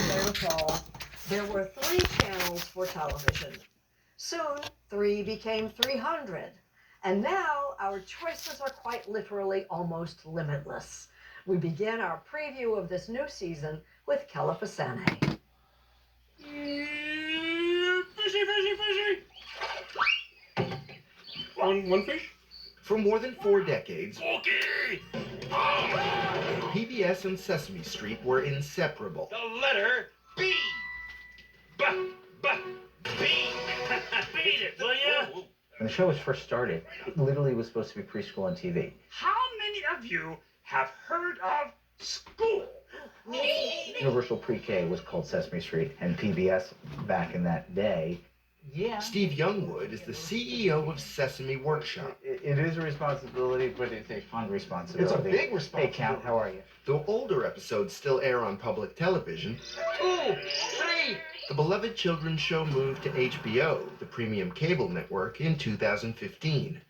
may recall, there were 3 channels for television. Soon, 3 became 300. And now our choices are quite literally almost limitless. We begin our preview of this new season with Kella Fasane. Fishy, fishy, fishy! One fish? For more than 4 decades, Okay! PBS and Sesame Street were inseparable. The letter B! B! Beat it, will ya? When the show was first started, it literally was supposed to be preschool on TV. How many of you have heard of school? Universal Pre-K was called Sesame Street, and PBS back in that day. Yeah. Steve Youngwood is the CEO of Sesame Workshop. It is a responsibility, but it's a fun responsibility. It's a big responsibility. Hey, Count, how are you? Though older episodes still air on public television, 2, 3. the beloved children's show moved to HBO, the premium cable network, in 2015.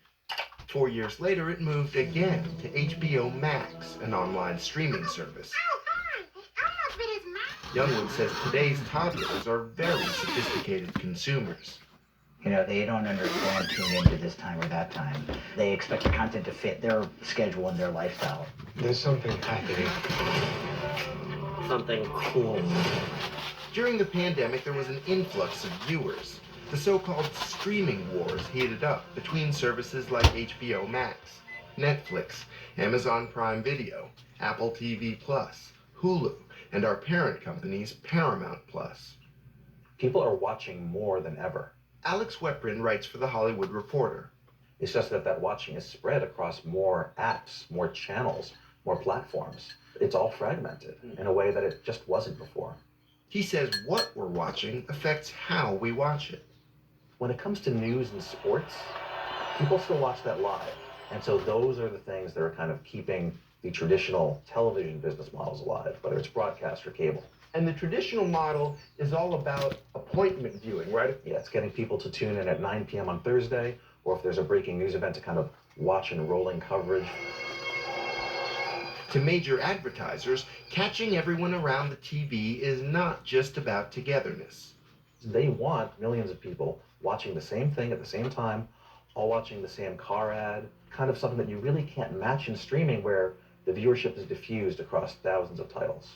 4 years later, it moved again to HBO Max, an online streaming service. Youngwood says today's toddlers are very sophisticated consumers. You know, they don't understand tune into this time or that time. They expect the content to fit their schedule and their lifestyle. There's something happening. Something cool. During the pandemic, there was an influx of viewers. The so-called streaming wars heated up between services like HBO Max, Netflix, Amazon Prime Video, Apple TV+, Hulu, and our parent company's Paramount+. People are watching more than ever. Alex Weprin writes for The Hollywood Reporter. It's just that watching is spread across more apps, more channels, more platforms. It's all fragmented in a way that it just wasn't before. He says what we're watching affects how we watch it. When it comes to news and sports, people still watch that live. And so those are the things that are kind of keeping the traditional television business models alive, whether it's broadcast or cable. And the traditional model is all about appointment viewing, right? Yeah, it's getting people to tune in at 9 p.m. on Thursday, or if there's a breaking news event, to kind of watch and rolling coverage. To major advertisers, catching everyone around the TV is not just about togetherness. They want millions of people watching the same thing at the same time, all watching the same car ad, kind of something that you really can't match in streaming, where the viewership is diffused across thousands of titles.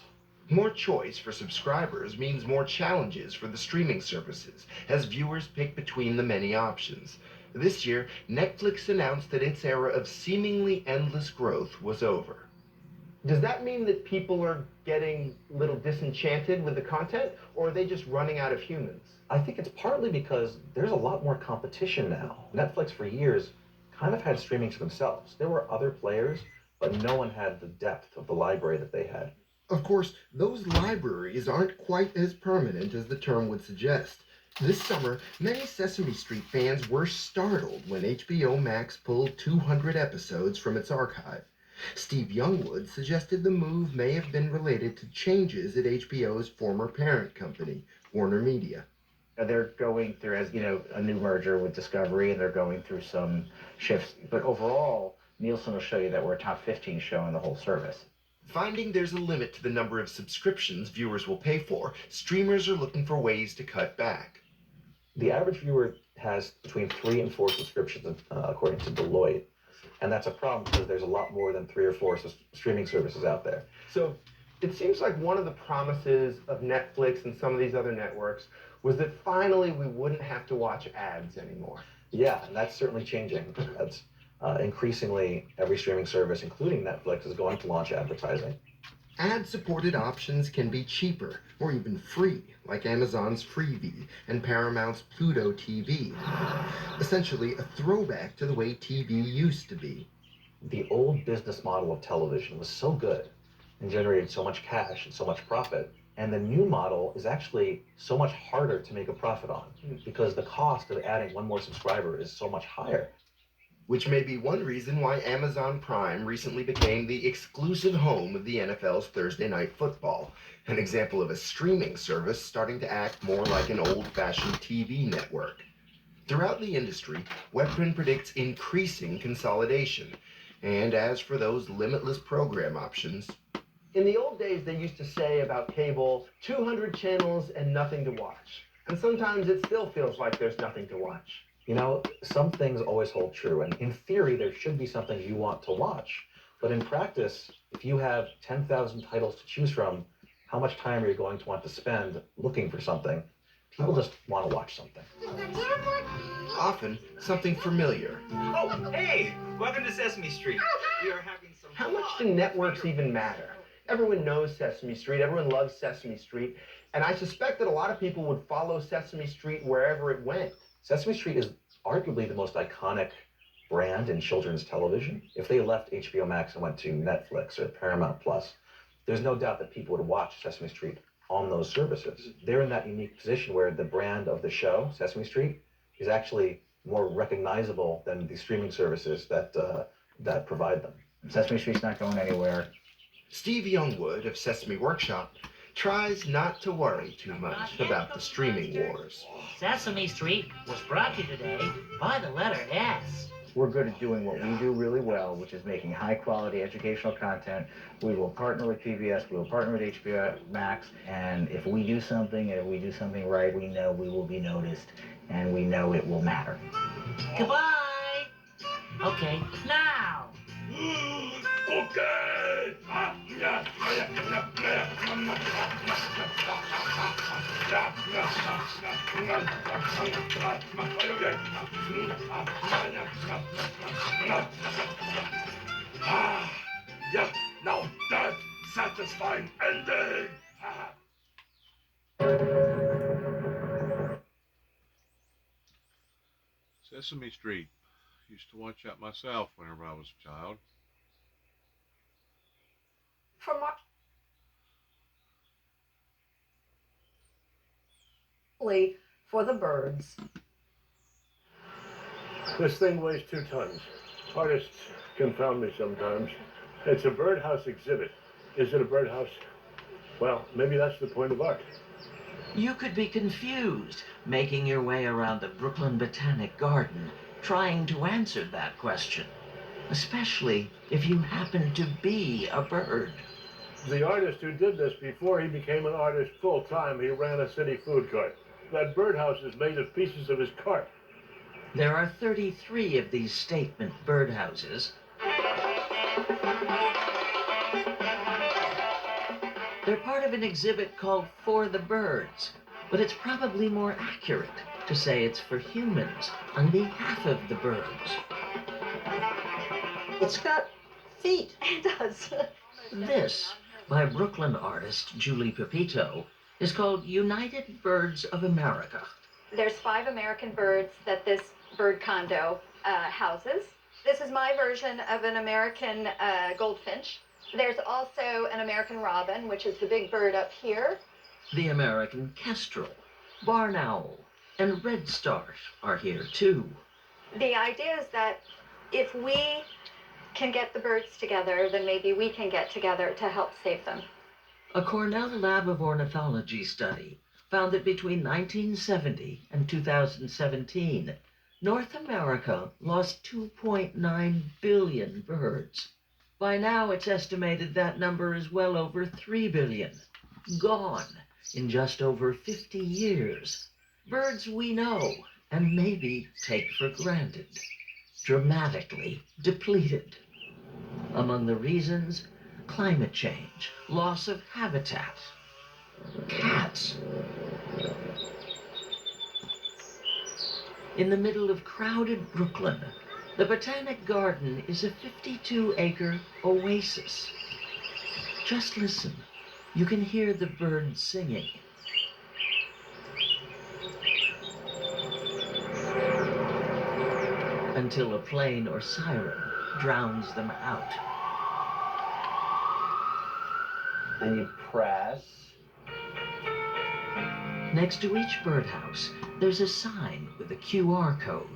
More choice for subscribers means more challenges for the streaming services, as viewers pick between the many options. This year, Netflix announced that its era of seemingly endless growth was over. Does that mean that people are getting a little disenchanted with the content, or are they just running out of humans? I think it's partly because there's a lot more competition now. Netflix for years kind of had streaming to themselves. There were other players, but no one had the depth of the library that they had. Of course, those libraries aren't quite as permanent as the term would suggest. This summer, many Sesame Street fans were startled when HBO Max pulled 200 episodes from its archive. Steve Youngwood suggested the move may have been related to changes at HBO's former parent company, Warner Media. They're going through, as you know, a new merger with Discovery, and they're going through some shifts. But overall, Nielsen will show you that we're a top 15 show in the whole service. Finding there's a limit to the number of subscriptions viewers will pay for, streamers are looking for ways to cut back. The average viewer has between 3 and 4 subscriptions, according to Deloitte. And that's a problem because there's a lot more than 3 or 4 streaming services out there. So it seems like one of the promises of Netflix and some of these other networks was that finally we wouldn't have to watch ads anymore. Yeah, and that's certainly changing. That's increasingly every streaming service, including Netflix, is going to launch advertising. Ad-supported options can be cheaper or even free, like Amazon's Freevee and Paramount's Pluto TV. Essentially a throwback to the way TV used to be. The old business model of television was so good and generated so much cash and so much profit, and the new model is actually so much harder to make a profit on because the cost of adding one more subscriber is so much higher. Which may be one reason why Amazon Prime recently became the exclusive home of the NFL's Thursday Night Football, an example of a streaming service starting to act more like an old-fashioned TV network. Throughout the industry, Weprin predicts increasing consolidation, and as for those limitless program options, In the old days, they used to say about cable, 200 channels and nothing to watch. And sometimes it still feels like there's nothing to watch. You know, some things always hold true, and in theory, there should be something you want to watch. But in practice, if you have 10,000 titles to choose from, how much time are you going to want to spend looking for something? People just want to watch something. Often, something familiar. Oh, hey! Welcome to Sesame Street. We are having some How much do networks even matter? Everyone knows Sesame Street, everyone loves Sesame Street, and I suspect that a lot of people would follow Sesame Street wherever it went. Sesame Street is arguably the most iconic brand in children's television. If they left HBO Max and went to Netflix or Paramount Plus, there's no doubt that people would watch Sesame Street on those services. They're in that unique position where the brand of the show, Sesame Street, is actually more recognizable than the streaming services that provide them. Sesame Street's not going anywhere. Steve Youngwood of Sesame Workshop tries not to worry too much about the streaming wars. Sesame Street was brought to you today by the letter S. We're good at doing what we do really well, which is making high quality educational content. We will partner with PBS, we will partner with HBO Max, and if we do something, and if we do something right, we know we will be noticed, and we know it will matter. Goodbye. Okay, now. Okay. Yeah, now that satisfying ending. Sesame Street. Used to watch that myself whenever I was a child. For for the birds. This thing weighs 2 tons. Artists confound me sometimes. It's a birdhouse exhibit. Is it a birdhouse? Well, maybe that's the point of art. You could be confused, making your way around the Brooklyn Botanic Garden, trying to answer that question, especially if you happen to be a bird. The artist who did this before he became an artist full-time, he ran a city food cart. That birdhouse is made of pieces of his cart. There are 33 of these statement birdhouses. They're part of an exhibit called For the Birds, but it's probably more accurate to say it's for humans on behalf of the birds. It's got feet. It does. This, by Brooklyn artist Julie Pepito, is called United Birds of America. There's 5 American birds that this bird condo houses. This is my version of an American goldfinch. There's also an American robin, which is the big bird up here. The American kestrel, barn owl, and redstart are here too. The idea is that if we can get the birds together, then maybe we can get together to help save them. A Cornell Lab of Ornithology study found that between 1970 and 2017, North America lost 2.9 billion birds. By now, it's estimated that number is well over 3 billion, gone in just over 50 years. Birds we know and maybe take for granted, dramatically depleted. Among the reasons, climate change, loss of habitat, cats. In the middle of crowded Brooklyn, the Botanic Garden is a 52-acre oasis. Just listen. You can hear the birds singing. Until a plane or siren drowns them out. And you press. Next to each birdhouse, there's a sign with a QR code.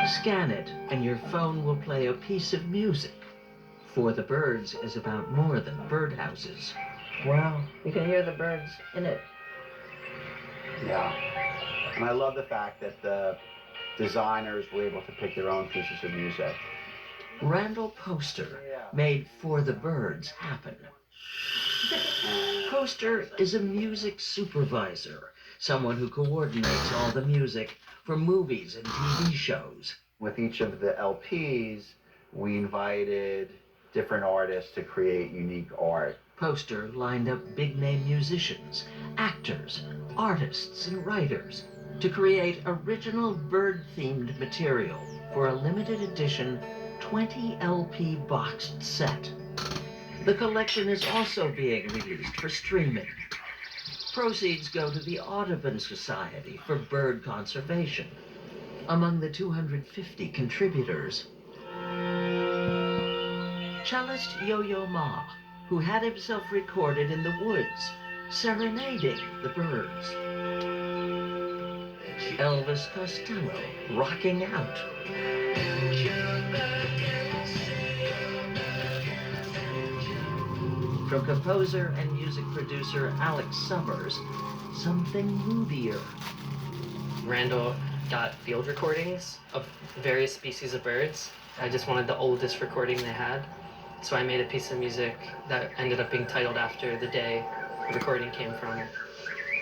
Scan it, and your phone will play a piece of music. For the Birds is about more than birdhouses. Wow, you can hear the birds in it. Yeah. And I love the fact that the designers were able to pick their own pieces of music. Randall Poster made For the Birds happen. Poster is a music supervisor, someone who coordinates all the music for movies and TV shows. With each of the LPs, we invited different artists to create unique art. Poster lined up big-name musicians, actors, artists, and writers to create original bird-themed material for a limited edition 20 LP boxed set. The collection is also being released for streaming. Proceeds go to the Audubon Society for bird conservation. Among the 250 contributors, cellist Yo-Yo Ma, who had himself recorded in the woods, serenading the birds. Elvis Costello, rocking out. From composer and music producer Alex Summers, something moodier. Randall got field recordings of various species of birds. I just wanted the oldest recording they had. So I made a piece of music that ended up being titled after the day the recording came from.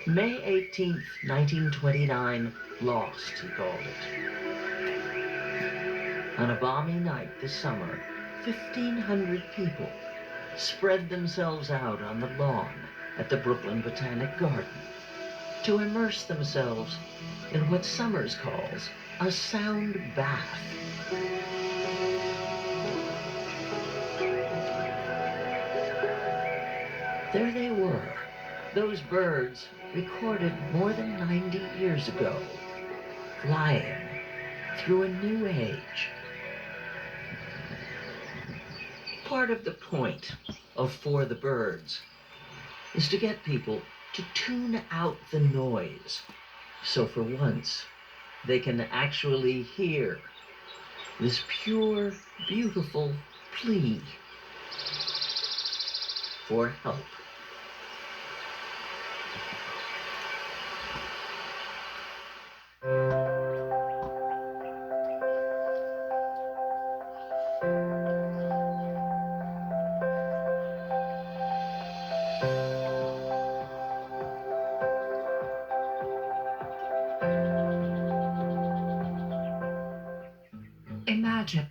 May 18th, 1929, Lost, he called it. On a balmy night this summer, 1,500 people spread themselves out on the lawn at the Brooklyn Botanic Garden to immerse themselves in what Summers calls a sound bath. There they were, those birds recorded more than 90 years ago, flying through a new age. Part of the point of For the Birds is to get people to tune out the noise, so for once they can actually hear this pure, beautiful plea for help. Imagine.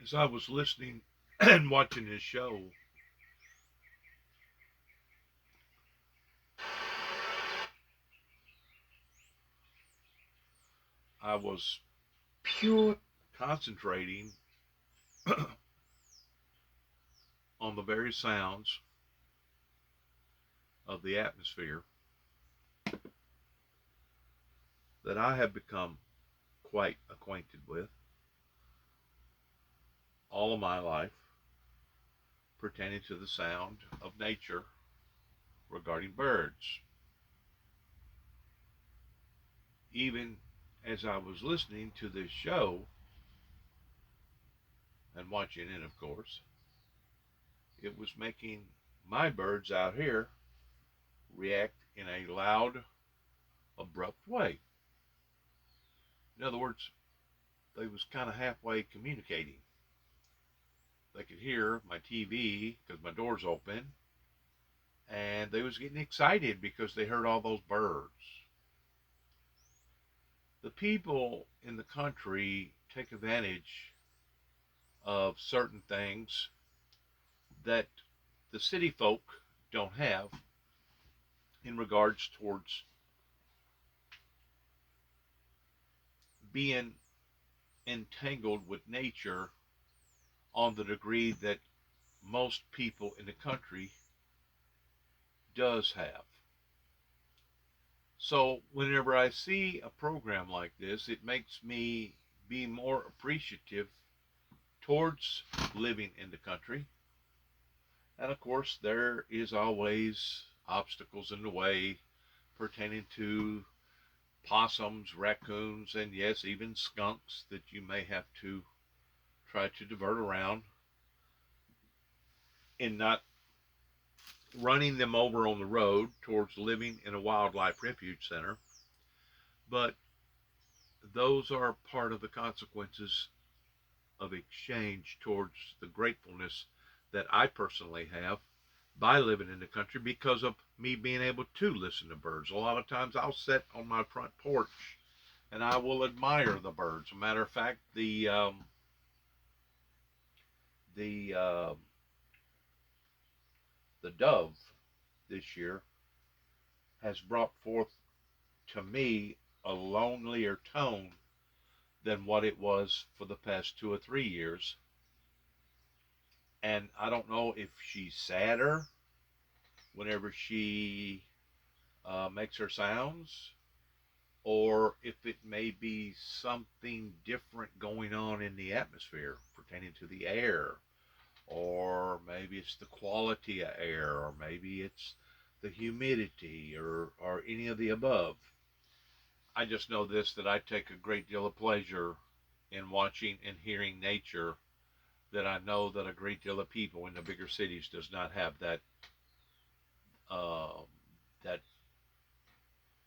As I was listening and watching this show, I was pure concentrating on the very sounds of the atmosphere that I have become quite acquainted with all of my life pertaining to the sound of nature regarding birds. Even as I was listening to this show and watching it, of course, it was making my birds out here react in a loud, abrupt way. In other words, they was kind of halfway communicating. They could hear my TV because my door's open, and they was getting excited because they heard all those birds. The people in the country take advantage of certain things that the city folk don't have in regards towards being entangled with nature on the degree that most people in the country does have. So whenever I see a program like this, it makes me be more appreciative towards living in the country. And of course, there is always obstacles in the way pertaining to possums, raccoons, and yes, even skunks that you may have to try to divert around in not running them over on the road towards living in a wildlife refuge center. But those are part of the consequences of exchange towards the gratefulness that I personally have by living in the country because of me being able to listen to birds. A lot of times I'll sit on my front porch and I will admire the birds. As a matter of fact, the dove this year has brought forth to me a lonelier tone than what it was for the past 2 or 3 years. And I don't know if she's sadder whenever she makes her sounds, or if it may be something different going on in the atmosphere pertaining to the air, or maybe it's the quality of air, or maybe it's the humidity, or any of the above. I just know this, that I take a great deal of pleasure in watching and hearing nature, that I know that a great deal of people in the bigger cities does not have that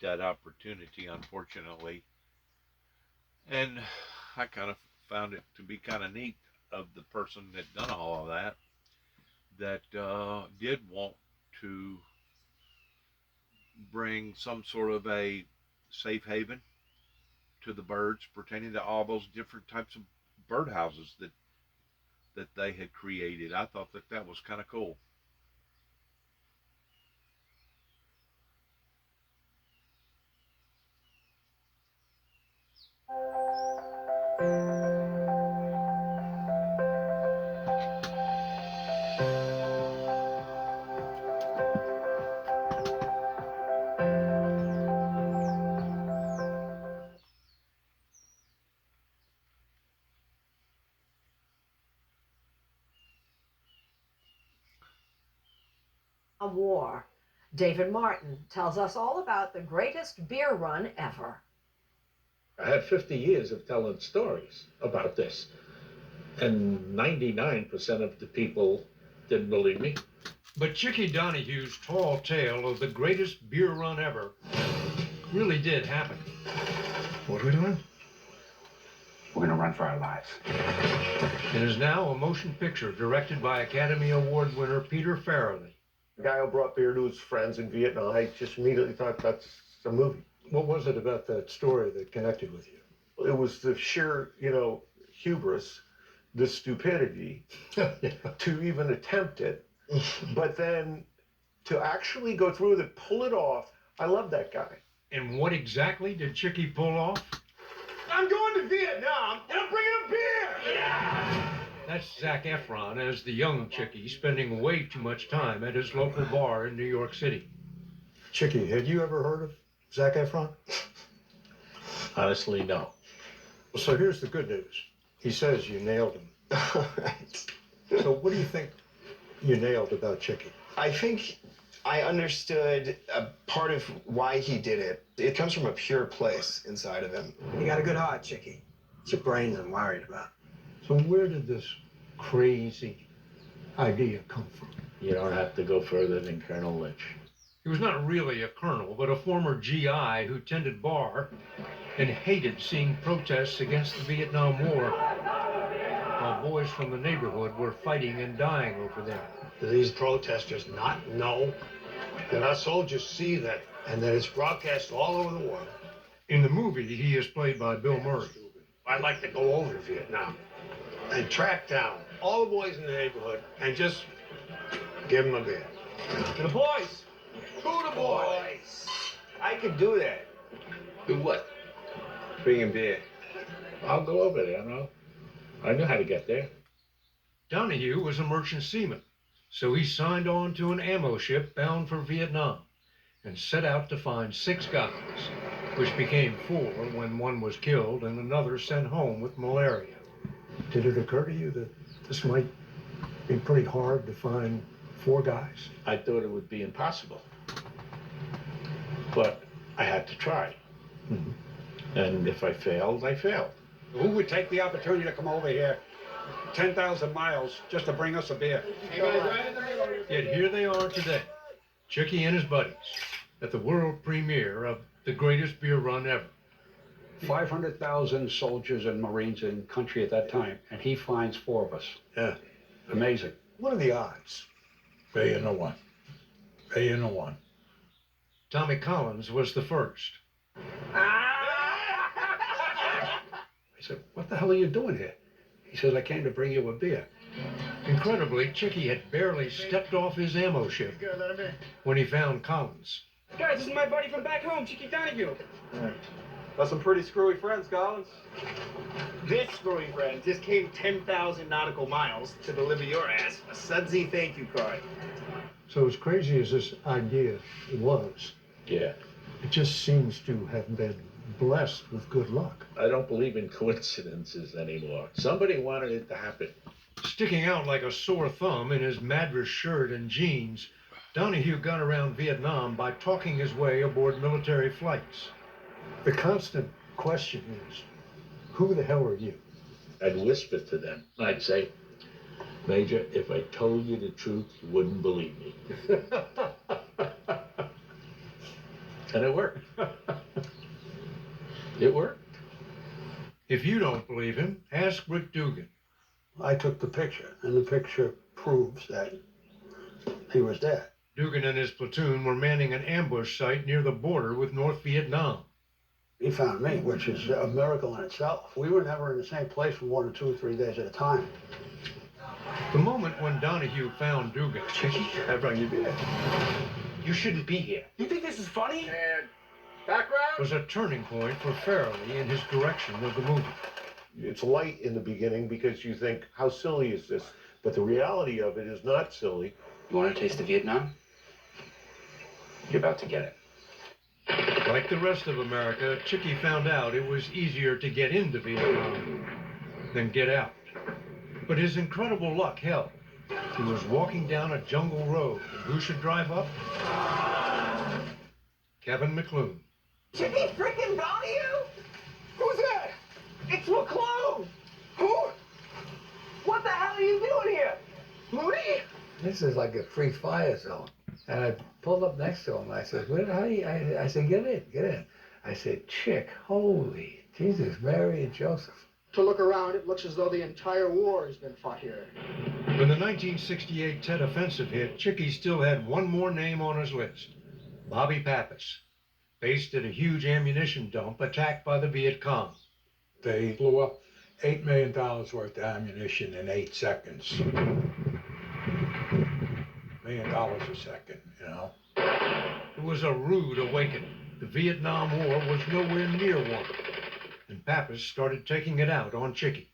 that opportunity, unfortunately. And I kind of found it to be kind of neat of the person that done all of that, that did want to bring some sort of a safe haven to the birds pertaining to all those different types of birdhouses that they had created. I thought that was kind of cool. A war. David Martin tells us all about the greatest beer run ever. I had 50 years of telling stories about this, and 99% of the people didn't believe me. But Chicky Donahue's tall tale of the greatest beer run ever really did happen. What are we doing? We're gonna run for our lives. It is now a motion picture directed by Academy Award winner Peter Farrelly. The guy who brought beer to his friends in Vietnam, I just immediately thought that's a movie. What was it about that story that connected with you? It was the sheer, hubris, the stupidity to even attempt it. But then to actually go through it, pull it off, I love that guy. And what exactly did Chicky pull off? I'm going to Vietnam and I'm bringing a beer! Yeah! That's Zac Efron as the young Chicky spending way too much time at his local bar in New York City. Chicky, had you ever heard of Zac Efron? Honestly, no. So here's the good news. He says you nailed him. All right. So what do you think you nailed about Chicky? I think I understood a part of why he did it. It comes from a pure place inside of him. You got a good heart, Chicky. It's your brains I'm worried about. So where did this crazy idea come from? You don't have to go further than Colonel Lynch. He was not really a colonel, but a former GI who tended bar and hated seeing protests against the Vietnam War, while boys from the neighborhood were fighting and dying over them. Do these protesters not know that our soldiers see that and that it's broadcast all over the world? In the movie, he is played by Bill Murray. I'd like to go over to Vietnam and track down all the boys in the neighborhood and just give them a beer. To the boys! To the boys! I could do that. Do what? Bring a beer. I'll go over there, I know how to get there. Donahue was a merchant seaman, so he signed on to an ammo ship bound for Vietnam and set out to find 6 guys, which became 4 when one was killed and another sent home with malaria. Did it occur to you that this might be pretty hard to find 4 guys? I thought it would be impossible. But I had to try. And if I failed, I failed. Who would take the opportunity to come over here 10,000 miles just to bring us a beer? Yet here they are today, Chicky and his buddies, at the world premiere of the greatest beer run ever. 500,000 soldiers and Marines in country at that time, and he finds 4 of us. Yeah. Amazing. What are the odds? 1,000,000,000. 1,000,000,000. Tommy Collins was the first. I said, what the hell are you doing here? He says, I came to bring you a beer. Incredibly, Chicky had barely stepped off his ammo ship when he found Collins. Guys, this is my buddy from back home, Chicky Donahue. Got some pretty screwy friends, Collins. This screwy friend just came 10,000 nautical miles to deliver your ass a sudsy thank you card. So as crazy as this idea was, Yeah. it just seems to have been blessed with good luck. I don't believe in coincidences anymore. Somebody wanted it to happen. Sticking out like a sore thumb in his Madras shirt and jeans, Donahue got around Vietnam by talking his way aboard military flights. The constant question is, who the hell are you? I'd whisper to them. I'd say, Major, if I told you the truth, you wouldn't believe me. And it worked. It worked. If you don't believe him, ask Rick Dugan. I took the picture, and the picture proves that he was dead. Dugan and his platoon were manning an ambush site near the border with North Vietnam. He found me, which is a miracle in itself. We were never in the same place for more than 2 or 3 days at a time. The moment when Donahue found Dugan, Chicky, I brought you beer. You shouldn't be here. You think this is funny? And background? was a turning point for Farrelly in his direction of the movie. It's light in the beginning because you think, how silly is this? But the reality of it is not silly. You want a taste of Vietnam? You're about to get it. Like the rest of America, Chicky found out it was easier to get into Vietnam than get out. But his incredible luck held. He was walking down a jungle road, and who should drive up? Kevin McClune. Chicky freaking Donahue? Who's that? It's McClone! Who? What the hell are you doing here? Moody? This is like a free fire zone. And I pulled up next to him. I said, I said, get in. I said, Chick, holy Jesus, Mary and Joseph. To look around, it looks as though the entire war has been fought here. When the 1968 Tet Offensive hit, Chicky still had one more name on his list. Bobby Pappas, based at a huge ammunition dump attacked by the Viet Cong. They blew up $8 million worth of ammunition in 8 seconds. $1 million a second, you know. It was a rude awakening. The Vietnam War was nowhere near one. And Pappas started taking it out on Chicky.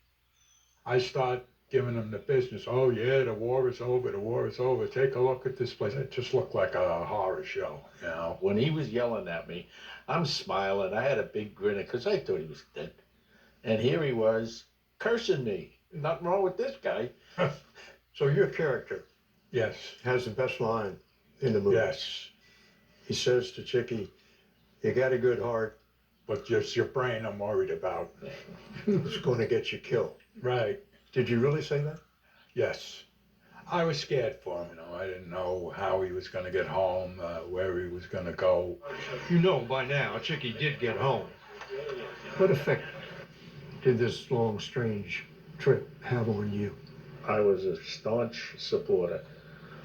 I started giving them the business. Oh, yeah, the war is over. The war is over. Take a look at this place. It just looked like a horror show, you know. When he was yelling at me, I'm smiling. I had a big grin because I thought he was dead. And here he was cursing me. Nothing wrong with this guy. So your character Yes. has the best line in the movie. Yes. He says to Chicky, you got a good heart, but just your brain I'm worried about. It's going to get you killed. Right. Did you really say that? Yes. I was scared for him, you know. I didn't know how he was going to get home, where he was going to go. You know by now, Chicky did get home. What effect did this long, strange trip have on you? I was a staunch supporter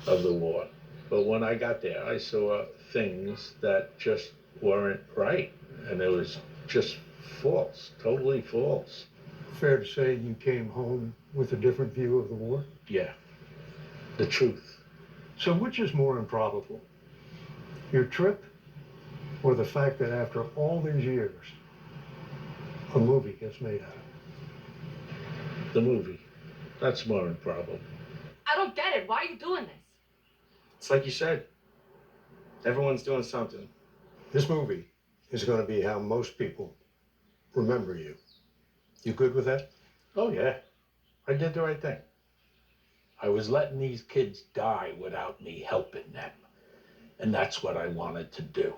of the war. But when I got there, I saw things that just weren't right. And it was just false, totally false. Fair to say you came home with a different view of the war? Yeah. The truth. So which is more improbable? Your trip or the fact that after all these years, a movie gets made out of it? The movie. That's more improbable. I don't get it. Why are you doing this? It's like you said. Everyone's doing something. This movie is going to be how most people remember you. You good with that? Oh, yeah. I did the right thing. I was letting these kids die without me helping them. And that's what I wanted to do.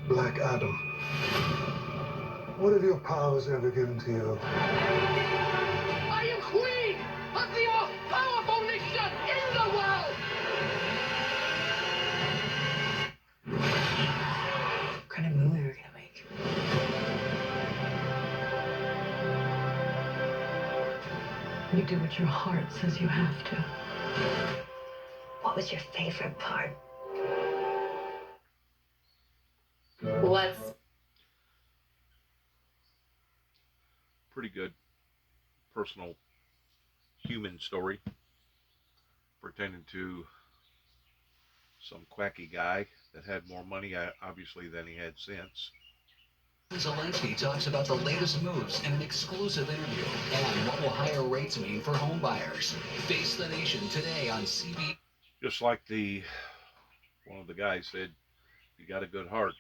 Black Adam, what have your powers ever given to you? I am queen of the most powerful nation in the world! You do what your heart says you have to. What was your favorite part? Let's. Pretty good personal human story pertaining to some quacky guy that had more money, obviously, than he had sense. Zelensky talks about the latest moves in an exclusive interview and what will higher rates mean for home buyers. Face the Nation today on CB. Just like one of the guys said, you got a good heart.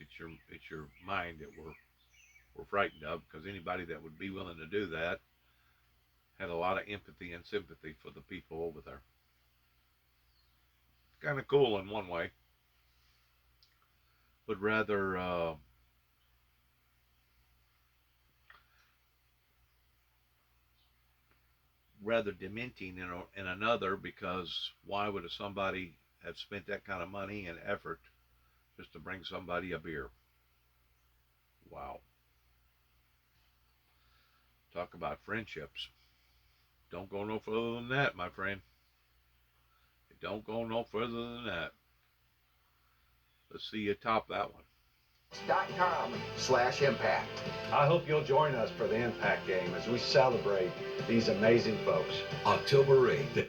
It's your mind that we're frightened of, because anybody that would be willing to do that had a lot of empathy and sympathy for the people over there. Kind of cool in one way, but rather dementing in another, because why would somebody have spent that kind of money and effort just to bring somebody a beer? Wow. Talk about friendships. Don't go no further than that, my friend. Don't go no further than that. Let's see you top that one. .com/impact. I hope you'll join us for the Impact Game as we celebrate these amazing folks. October 8th.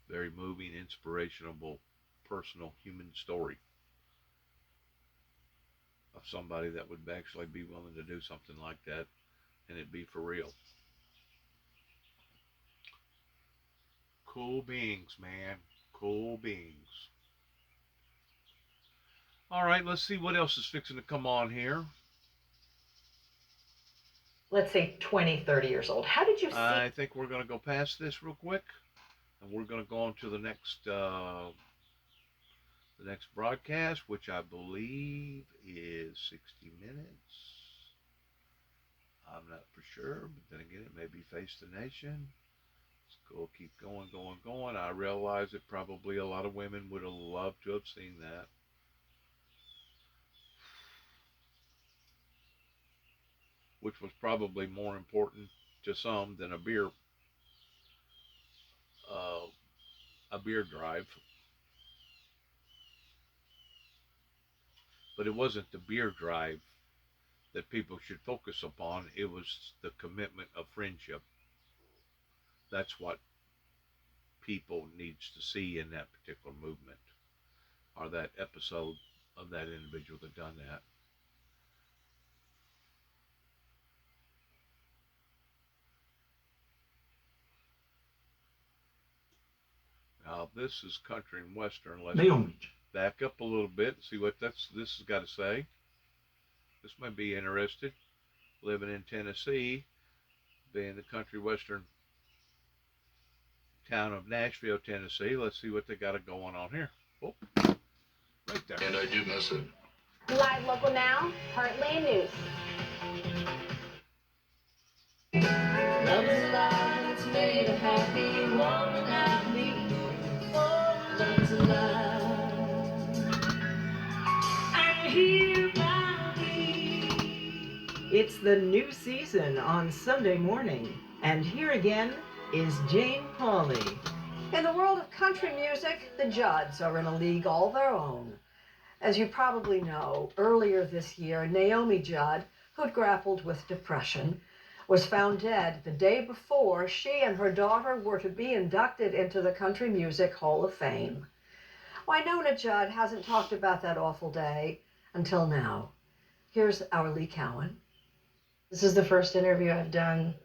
Very moving, inspirational, personal, human story of somebody that would actually be willing to do something like that, and it'd be for real. Cool beings, man. Cool beings. All right, let's see what else is fixing to come on here. Let's say 20, 30 years old. How did you see? I think we're going to go past this real quick, and we're going to go on to the next broadcast, which I believe is 60 minutes. I'm not for sure, but then again, it may be Face the Nation. Let's go, keep going. I realize that probably a lot of women would have loved to have seen that. Which was probably more important to some than a beer drive. But it wasn't the beer drive that people should focus upon. It was the commitment of friendship. That's what people needs to see in that particular movement, or that episode of that individual that done that. Now this is country and western. Let's Naomi. Back up a little bit and see what this has got to say. This might be interested. Living in Tennessee, being the country western town of Nashville, Tennessee. Let's see what they got going on here. Oh, right there. And I do miss it. Live local now, Heartland News. Love is alive, it's made a happy woman happy. Oh, love is alive. And here by me. It's the new season on Sunday morning, and here again is Jane Pauley. In the world of country music, the Judds are in a league all their own. As you probably know, earlier this year, Naomi Judd, who'd grappled with depression, was found dead the day before she and her daughter were to be inducted into the Country Music Hall of Fame. Wynonna Judd hasn't talked about that awful day until now. Here's our Lee Cowan. This is the first interview I've done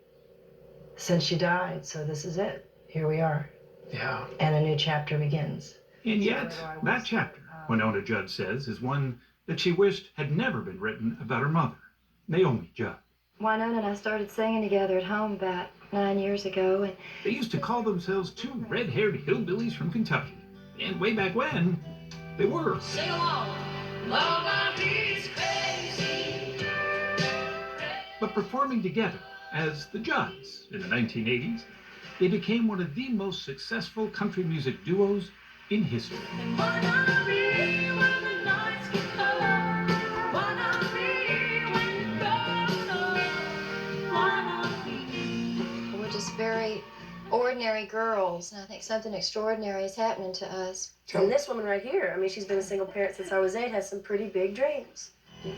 since she died, so this is it. Here we are. Yeah. And a new chapter begins. And yet, that chapter, Wynonna Judd says, is one that she wished had never been written about her mother, Naomi Judd. Wynonna and I started singing together at home about 9 years ago, and They used to call themselves two red-haired hillbillies from Kentucky. And way back when, they were. Sing along. Love life is crazy. But performing together as the Judds in the 1980s, they became one of the most successful country music duos in history. Why not be when the nights get cold? Why not be when you go ordinary girls, and I think something extraordinary is happening to us. And this woman right here, I mean, she's been a single parent since I was 8, has some pretty big dreams.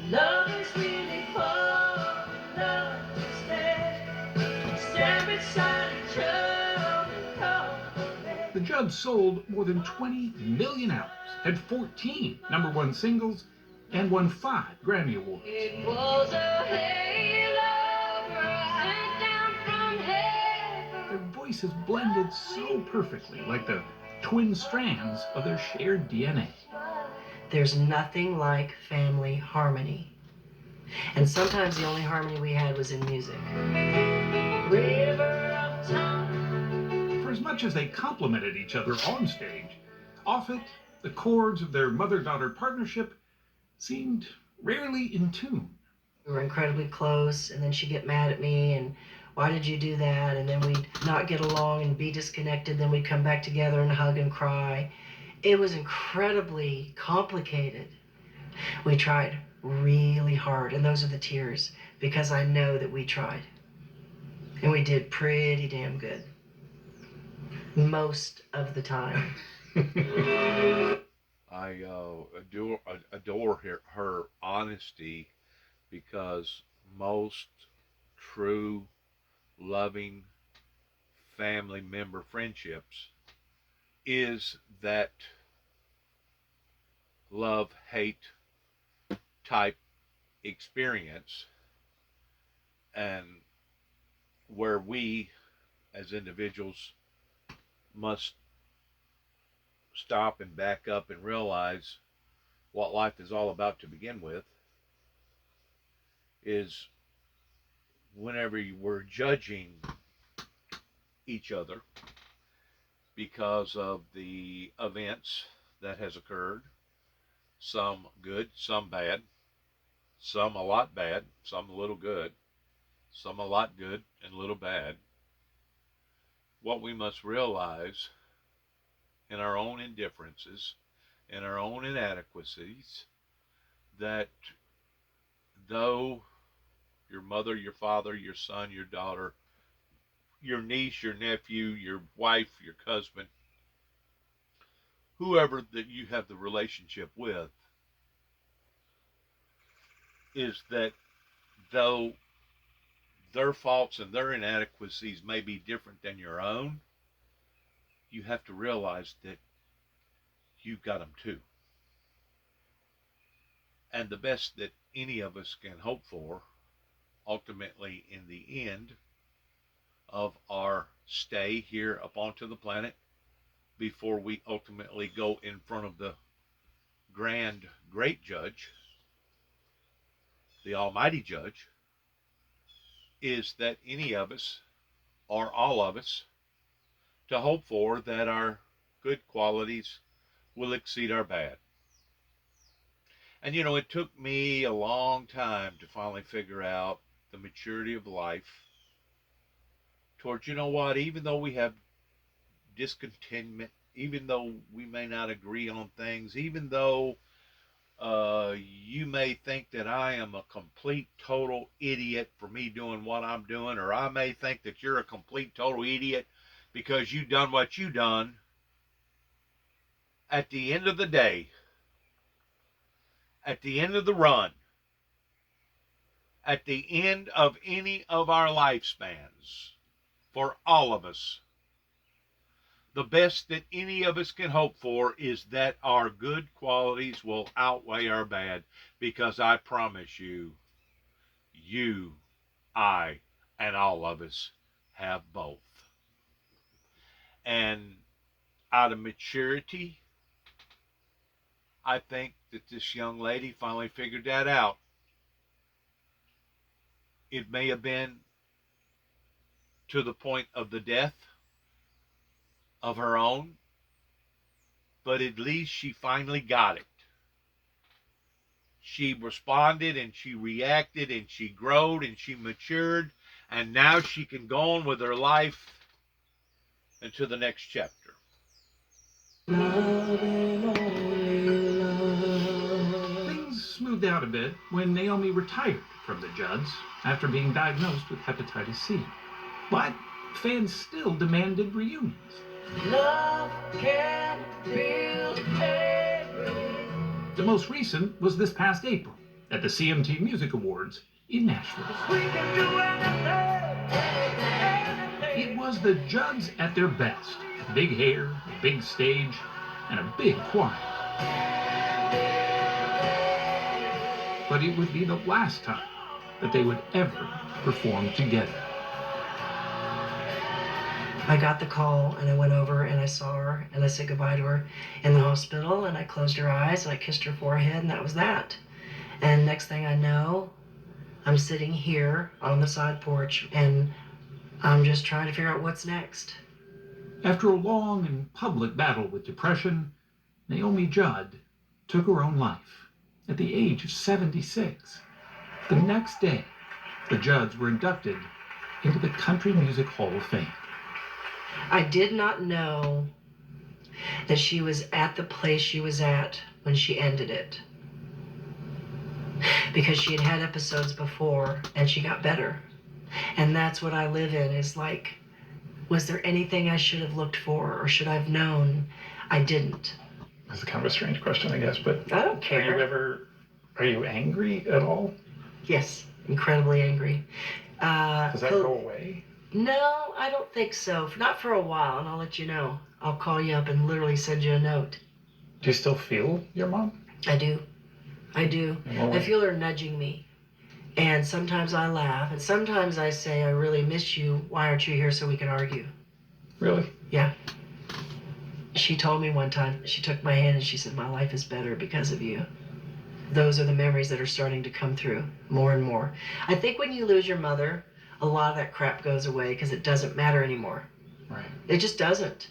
Love is really for love to stand beside each other. The Judds sold more than 20 million albums, had 14 #1 singles, and won 5 Grammy Awards. It was a halo sent down from heaven. Their voices blended so perfectly, like the twin strands of their shared DNA. There's nothing like family harmony. And sometimes the only harmony we had was in music. River of time. For as much as they complemented each other on stage, off it, the chords of their mother-daughter partnership seemed rarely in tune. We were incredibly close, and then she'd get mad at me, and why did you do that? And then we'd not get along and be disconnected, then we'd come back together and hug and cry. It was incredibly complicated. We tried really hard, and those are the tears, because I know that we tried. And we did pretty damn good. Most of the time. I adore her honesty, because most true, loving family member friendships is that love-hate type experience, and where we as individuals must stop and back up and realize what life is all about to begin with is whenever we're judging each other because of the events that has occurred, some good, some bad, some a lot bad, some a little good, some a lot good and a little bad. What we must realize in our own indifferences, in our own inadequacies, that though your mother, your father, your son, your daughter, your niece, your nephew, your wife, your husband, whoever that you have the relationship with, is that though their faults and their inadequacies may be different than your own, you have to realize that you've got them too. And the best that any of us can hope for, ultimately in the end of our stay here up onto the planet, before we ultimately go in front of the grand, great judge, the almighty judge, is that any of us, or all of us, to hope for that our good qualities will exceed our bad. And you know, it took me a long time to finally figure out the maturity of life towards, you know what, even though we have discontentment, even though we may not agree on things, even though you may think that I am a complete total idiot for me doing what I'm doing, or I may think that you're a complete total idiot because you done what you done. At the end of the day, at the end of the run, at the end of any of our lifespans, for all of us, the best that any of us can hope for is that our good qualities will outweigh our bad, because I promise you, I, and all of us have both. And out of maturity, I think that this young lady finally figured that out. It may have been to the point of the death of her own, but at least she finally got it. She responded and she reacted and she growed and she matured, and now she can go on with her life into the next chapter. Things smoothed out a bit when Naomi retired from the Judds after being diagnosed with hepatitis C. But fans still demanded reunions. Love can build everything. The most recent was this past April at the CMT Music Awards in Nashville. We can do anything. It was the Judds at their best. Big hair, a big stage, and a big choir. But it would be the last time that they would ever perform together. I got the call and I went over and I saw her and I said goodbye to her in the hospital and I closed her eyes and I kissed her forehead and that was that. And next thing I know, I'm sitting here on the side porch and I'm just trying to figure out what's next. After a long and public battle with depression, Naomi Judd took her own life at the age of 76. The next day, the Judds were inducted into the Country Music Hall of Fame. I did not know that she was at the place she was at when she ended it. Because she had had episodes before and she got better. And that's what I live in, is like, was there anything I should have looked for or should I have known? I didn't. That's kind of a strange question, I guess, but I don't care. Are you angry at all? Yes, incredibly angry. Does that go away? No, I don't think so. Not for a while, and I'll let you know. I'll call you up and literally send you a note. Do you still feel your mom? I do. I do. Oh. I feel her nudging me. And sometimes I laugh, and sometimes I say, I really miss you. Why aren't you here so we can argue? Really? Yeah. She told me one time, she took my hand and she said, my life is better because of you. Those are the memories that are starting to come through more and more. I think when you lose your mother, a lot of that crap goes away because it doesn't matter anymore. Right. It just doesn't.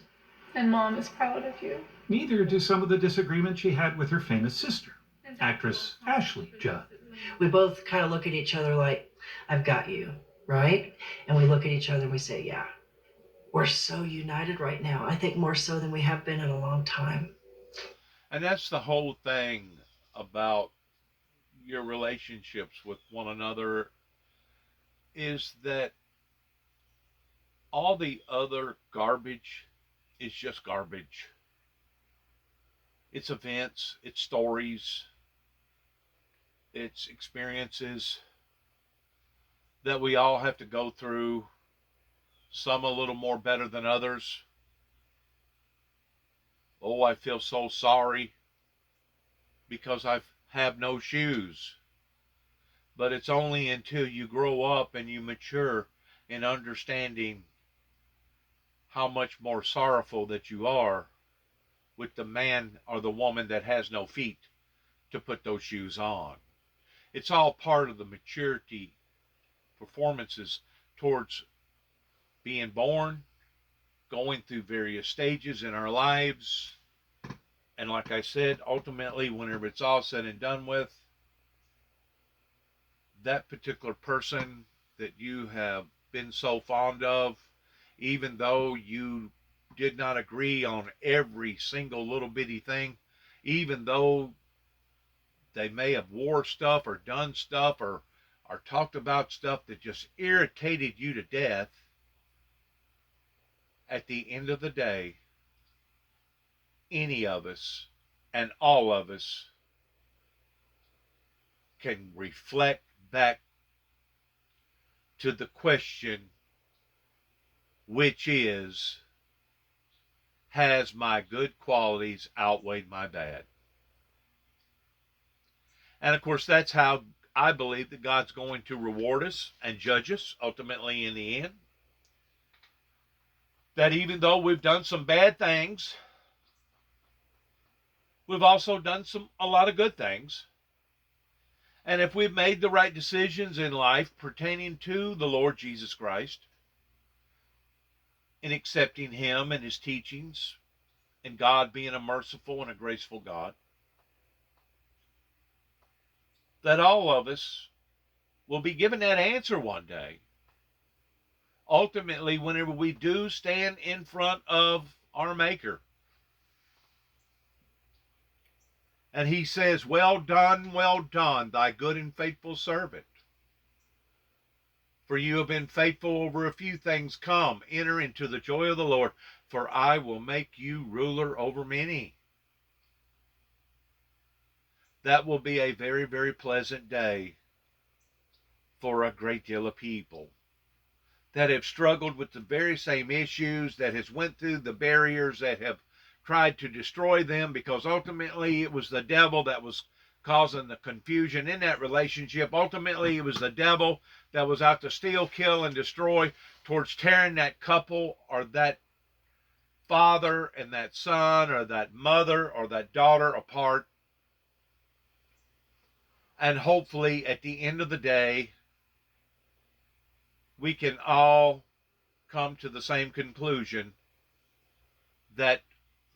And Mom is proud of you. Neither do some of the disagreements she had with her famous sister, actress Ashley Judd. We both kind of look at each other like, I've got you, right? And we look at each other and we say, yeah, we're so united right now. I think more so than we have been in a long time. And that's the whole thing about your relationships with one another, is that all the other garbage is just garbage. It's events, it's stories, it's experiences that we all have to go through, some a little more better than others. Oh, I feel so sorry because I have no shoes. But it's only until you grow up and you mature in understanding how much more sorrowful that you are with the man or the woman that has no feet to put those shoes on. It's all part of the maturity performances towards being born, going through various stages in our lives, and like I said, ultimately, whenever it's all said and done with, that particular person that you have been so fond of, even though you did not agree on every single little bitty thing, even though they may have wore stuff or done stuff or talked about stuff that just irritated you to death, at the end of the day, any of us and all of us can reflect back to the question, which is, has my good qualities outweighed my bad? And of course, that's how I believe that God's going to reward us and judge us ultimately in the end. That even though we've done some bad things, we've also done a lot of good things. And if we've made the right decisions in life pertaining to the Lord Jesus Christ, in accepting Him and His teachings, and God being a merciful and a graceful God, that all of us will be given that answer one day. Ultimately, whenever we do stand in front of our Maker, and He says, well done, thy good and faithful servant. For you have been faithful over a few things. Come, enter into the joy of the Lord, for I will make you ruler over many. That will be a very, very pleasant day for a great deal of people that have struggled with the very same issues, that has went through the barriers that have tried to destroy them, because ultimately it was the devil that was causing the confusion in that relationship. Ultimately, it was the devil that was out to steal, kill, and destroy, towards tearing that couple or that father and that son or that mother or that daughter apart. And hopefully, at the end of the day, we can all come to the same conclusion that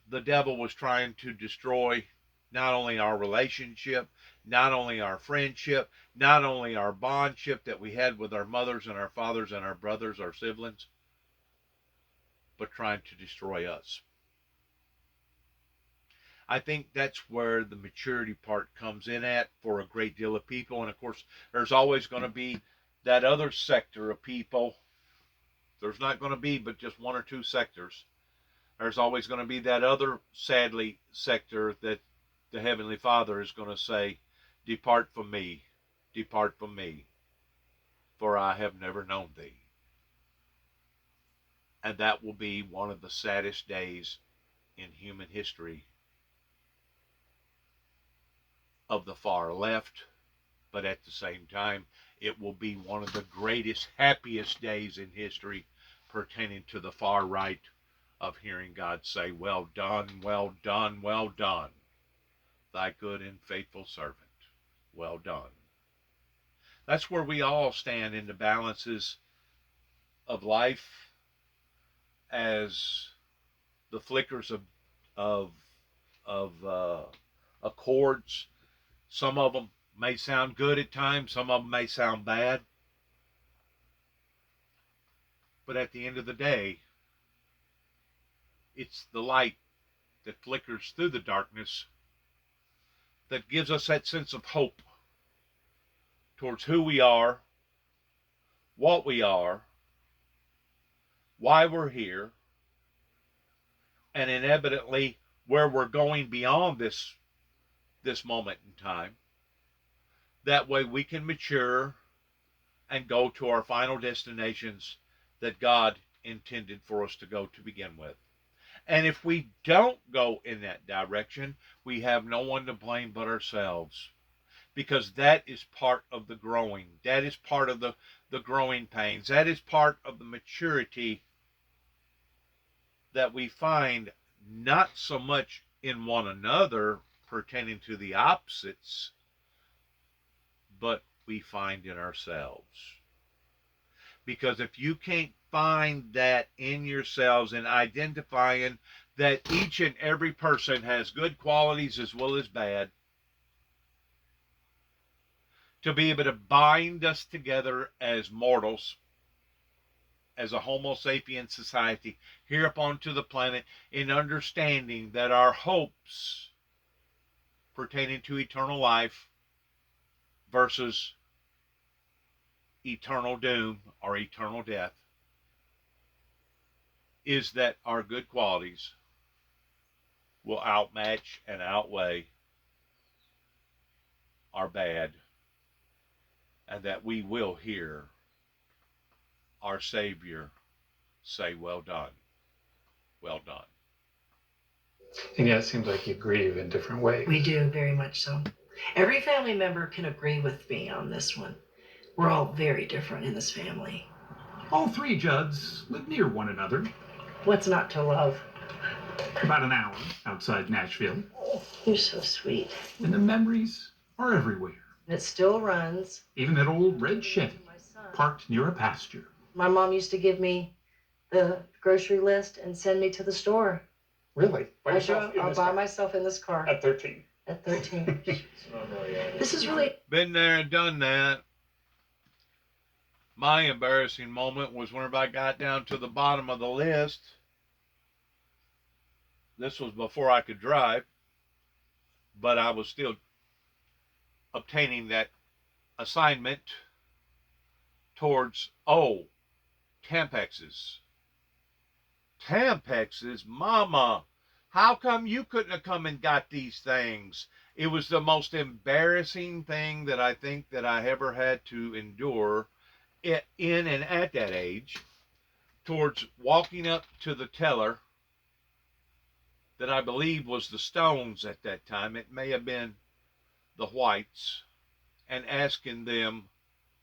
the devil was trying to destroy not only our relationship, not only our friendship, not only our bondship that we had with our mothers and our fathers and our brothers, our siblings, but trying to destroy us. I think that's where the maturity part comes in at for a great deal of people. And of course, there's always going to be that other sector of people. There's not going to be but just one or two sectors. There's always going to be that other, sadly, sector that the Heavenly Father is going to say, depart from me, for I have never known thee. And that will be one of the saddest days in human history of the far left, but at the same time, it will be one of the greatest, happiest days in history pertaining to the far right, of hearing God say, well done, well done, well done, thy good and faithful servant, well done. That's where we all stand in the balances of life, as the flickers of accords. Some of them may sound good at times, some of them may sound bad, but at the end of the day, it's the light that flickers through the darkness that gives us that sense of hope towards who we are, what we are, why we're here, and inevitably where we're going beyond this moment in time. That way we can mature and go to our final destinations that God intended for us to go to begin with. And if we don't go in that direction, we have no one to blame but ourselves. Because that is part of the growing. That is part of the growing pains. That is part of the maturity that we find not so much in one another pertaining to the opposites, but we find in ourselves. Because if you can't find that in yourselves and identifying that each and every person has good qualities as well as bad, to be able to bind us together as mortals, as a Homo sapien society here upon to the planet, in understanding that our hopes pertaining to eternal life versus eternal doom or eternal death is that our good qualities will outmatch and outweigh our bad, and that we will hear our Savior say, well done, well done. And yet it seems like you grieve in different ways. We do, very much so. Every family member can agree with me on this one. We're all very different in this family. All three Judds live near one another. What's not to love? About an hour outside Nashville. You're so sweet. And the memories are everywhere. And it still runs. Even that old red Chevy parked near a pasture. My mom used to give me the grocery list and send me to the store. Really? I'll buy myself in this car. At 13. At 13. This is really... Been there and done that. My embarrassing moment was whenever I got down to the bottom of the list. This was before I could drive, but I was still obtaining that assignment towards, Tampexes. Tampexes? Mama, how come you couldn't have come and got these things? It was the most embarrassing thing that I think that I ever had to endure in and at that age, towards walking up to the teller that I believe was the Stones at that time. It may have been the Whites, and asking them,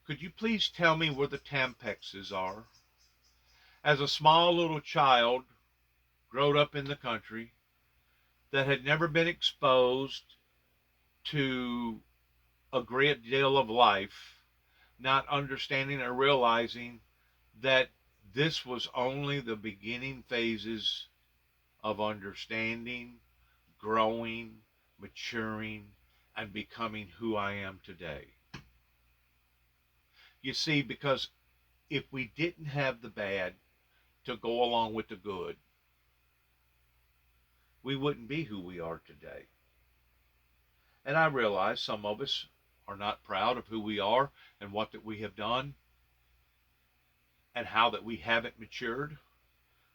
could you please tell me where the Tampexes are? As a small little child, growed up in the country, that had never been exposed to a great deal of life, not understanding or realizing that this was only the beginning phases of understanding, growing, maturing, and becoming who I am today. You see, because if we didn't have the bad to go along with the good, we wouldn't be who we are today. And I realize some of us are not proud of who we are and what that we have done and how that we haven't matured,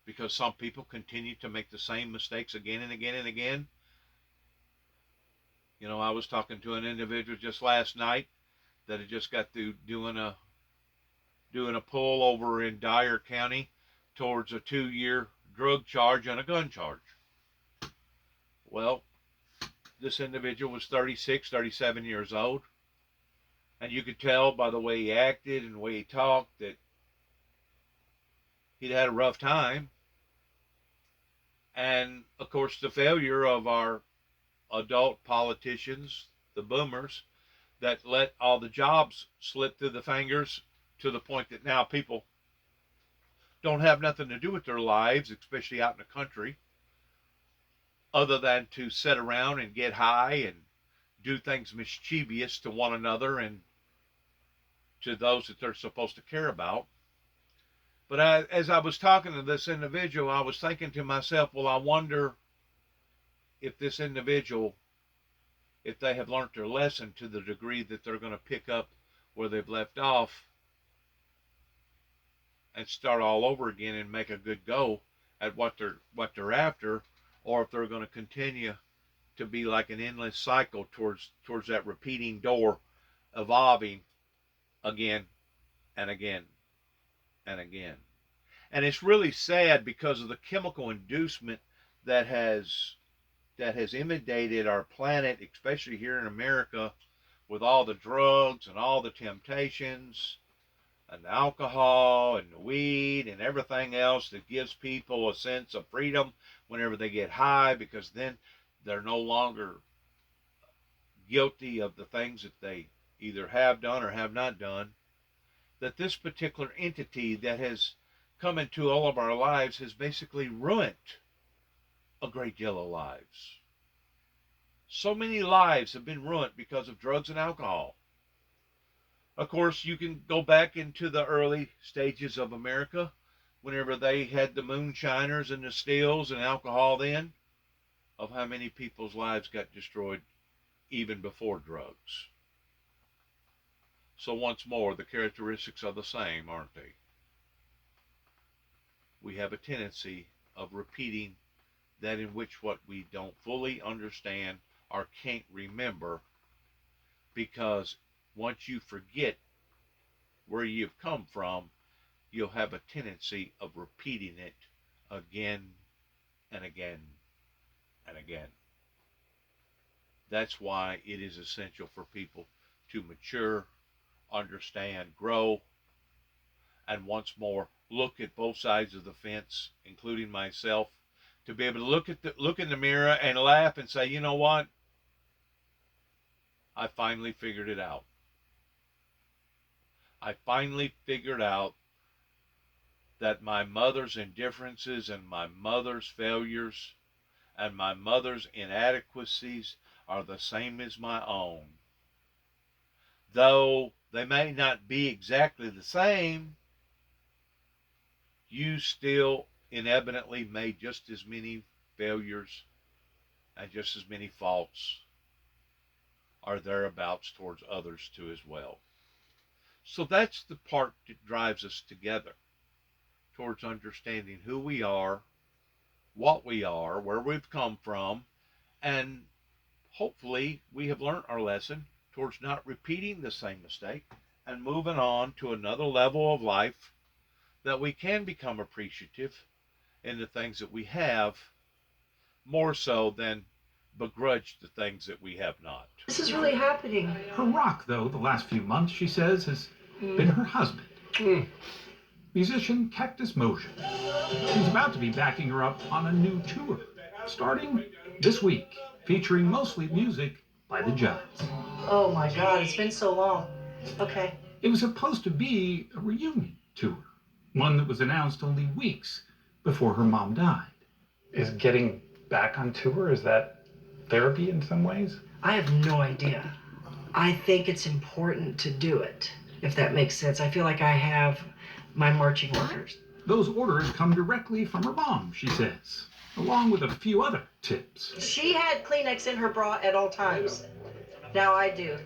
because some people continue to make the same mistakes again and again and again. You know, I was talking to an individual just last night that had just got through doing a pull over in Dyer County towards a 2-year drug charge and a gun charge. Well, this individual was 36, 37 years old, and you could tell by the way he acted and the way he talked that he'd had a rough time. And of course, the failure of our adult politicians, the boomers, that let all the jobs slip through the fingers to the point that now people don't have nothing to do with their lives, especially out in the country, other than to sit around and get high and do things mischievous to one another and to those that they're supposed to care about. But as I was talking to this individual, I was thinking to myself, well, I wonder if this individual, if they have learned their lesson to the degree that they're going to pick up where they've left off and start all over again and make a good go at what they're after, or if they're going to continue to be like an endless cycle towards that repeating door, evolving again and again and again. And it's really sad because of the chemical inducement that has inundated our planet, especially here in America, with all the drugs and all the temptations and the alcohol and the weed and everything else that gives people a sense of freedom whenever they get high, because then they're no longer guilty of the things that they either have done or have not done. That this particular entity that has come into all of our lives has basically ruined a great deal of lives. So many lives have been ruined because of drugs and alcohol. Of course, you can go back into the early stages of America, whenever they had the moonshiners and the stills and alcohol then, of how many people's lives got destroyed even before drugs. So once more, the characteristics are the same, aren't they? We have a tendency of repeating that in which what we don't fully understand or can't remember, because once you forget where you've come from, you'll have a tendency of repeating it again and again and again. That's why it is essential for people to mature, understand, grow, and once more look at both sides of the fence, including myself, to be able to look in the mirror and laugh and say, you know what? I finally figured it out. I finally figured out that my mother's indifferences and my mother's failures and my mother's inadequacies are the same as my own. Though they may not be exactly the same, you still inevitably made just as many failures and just as many faults or thereabouts towards others too as well. So that's the part that drives us together towards understanding who we are, what we are, where we've come from, and hopefully we have learned our lesson towards not repeating the same mistake and moving on to another level of life, that we can become appreciative in the things that we have more so than begrudge the things that we have not. This is really happening. Her rock, though, the last few months, she says, has been her husband. Musician Cactus Motion. He's about to be backing her up on a new tour, starting this week, featuring mostly music by the Judds. Oh my God, it's been so long. Okay. It was supposed to be a reunion tour, one that was announced only weeks before her mom died. Is getting back on tour, is that therapy in some ways? I have no idea. I think it's important to do it, if that makes sense. I feel like I have my marching orders. Those orders come directly from her mom, she says, along with a few other tips. She had Kleenex in her bra at all times. Now I do.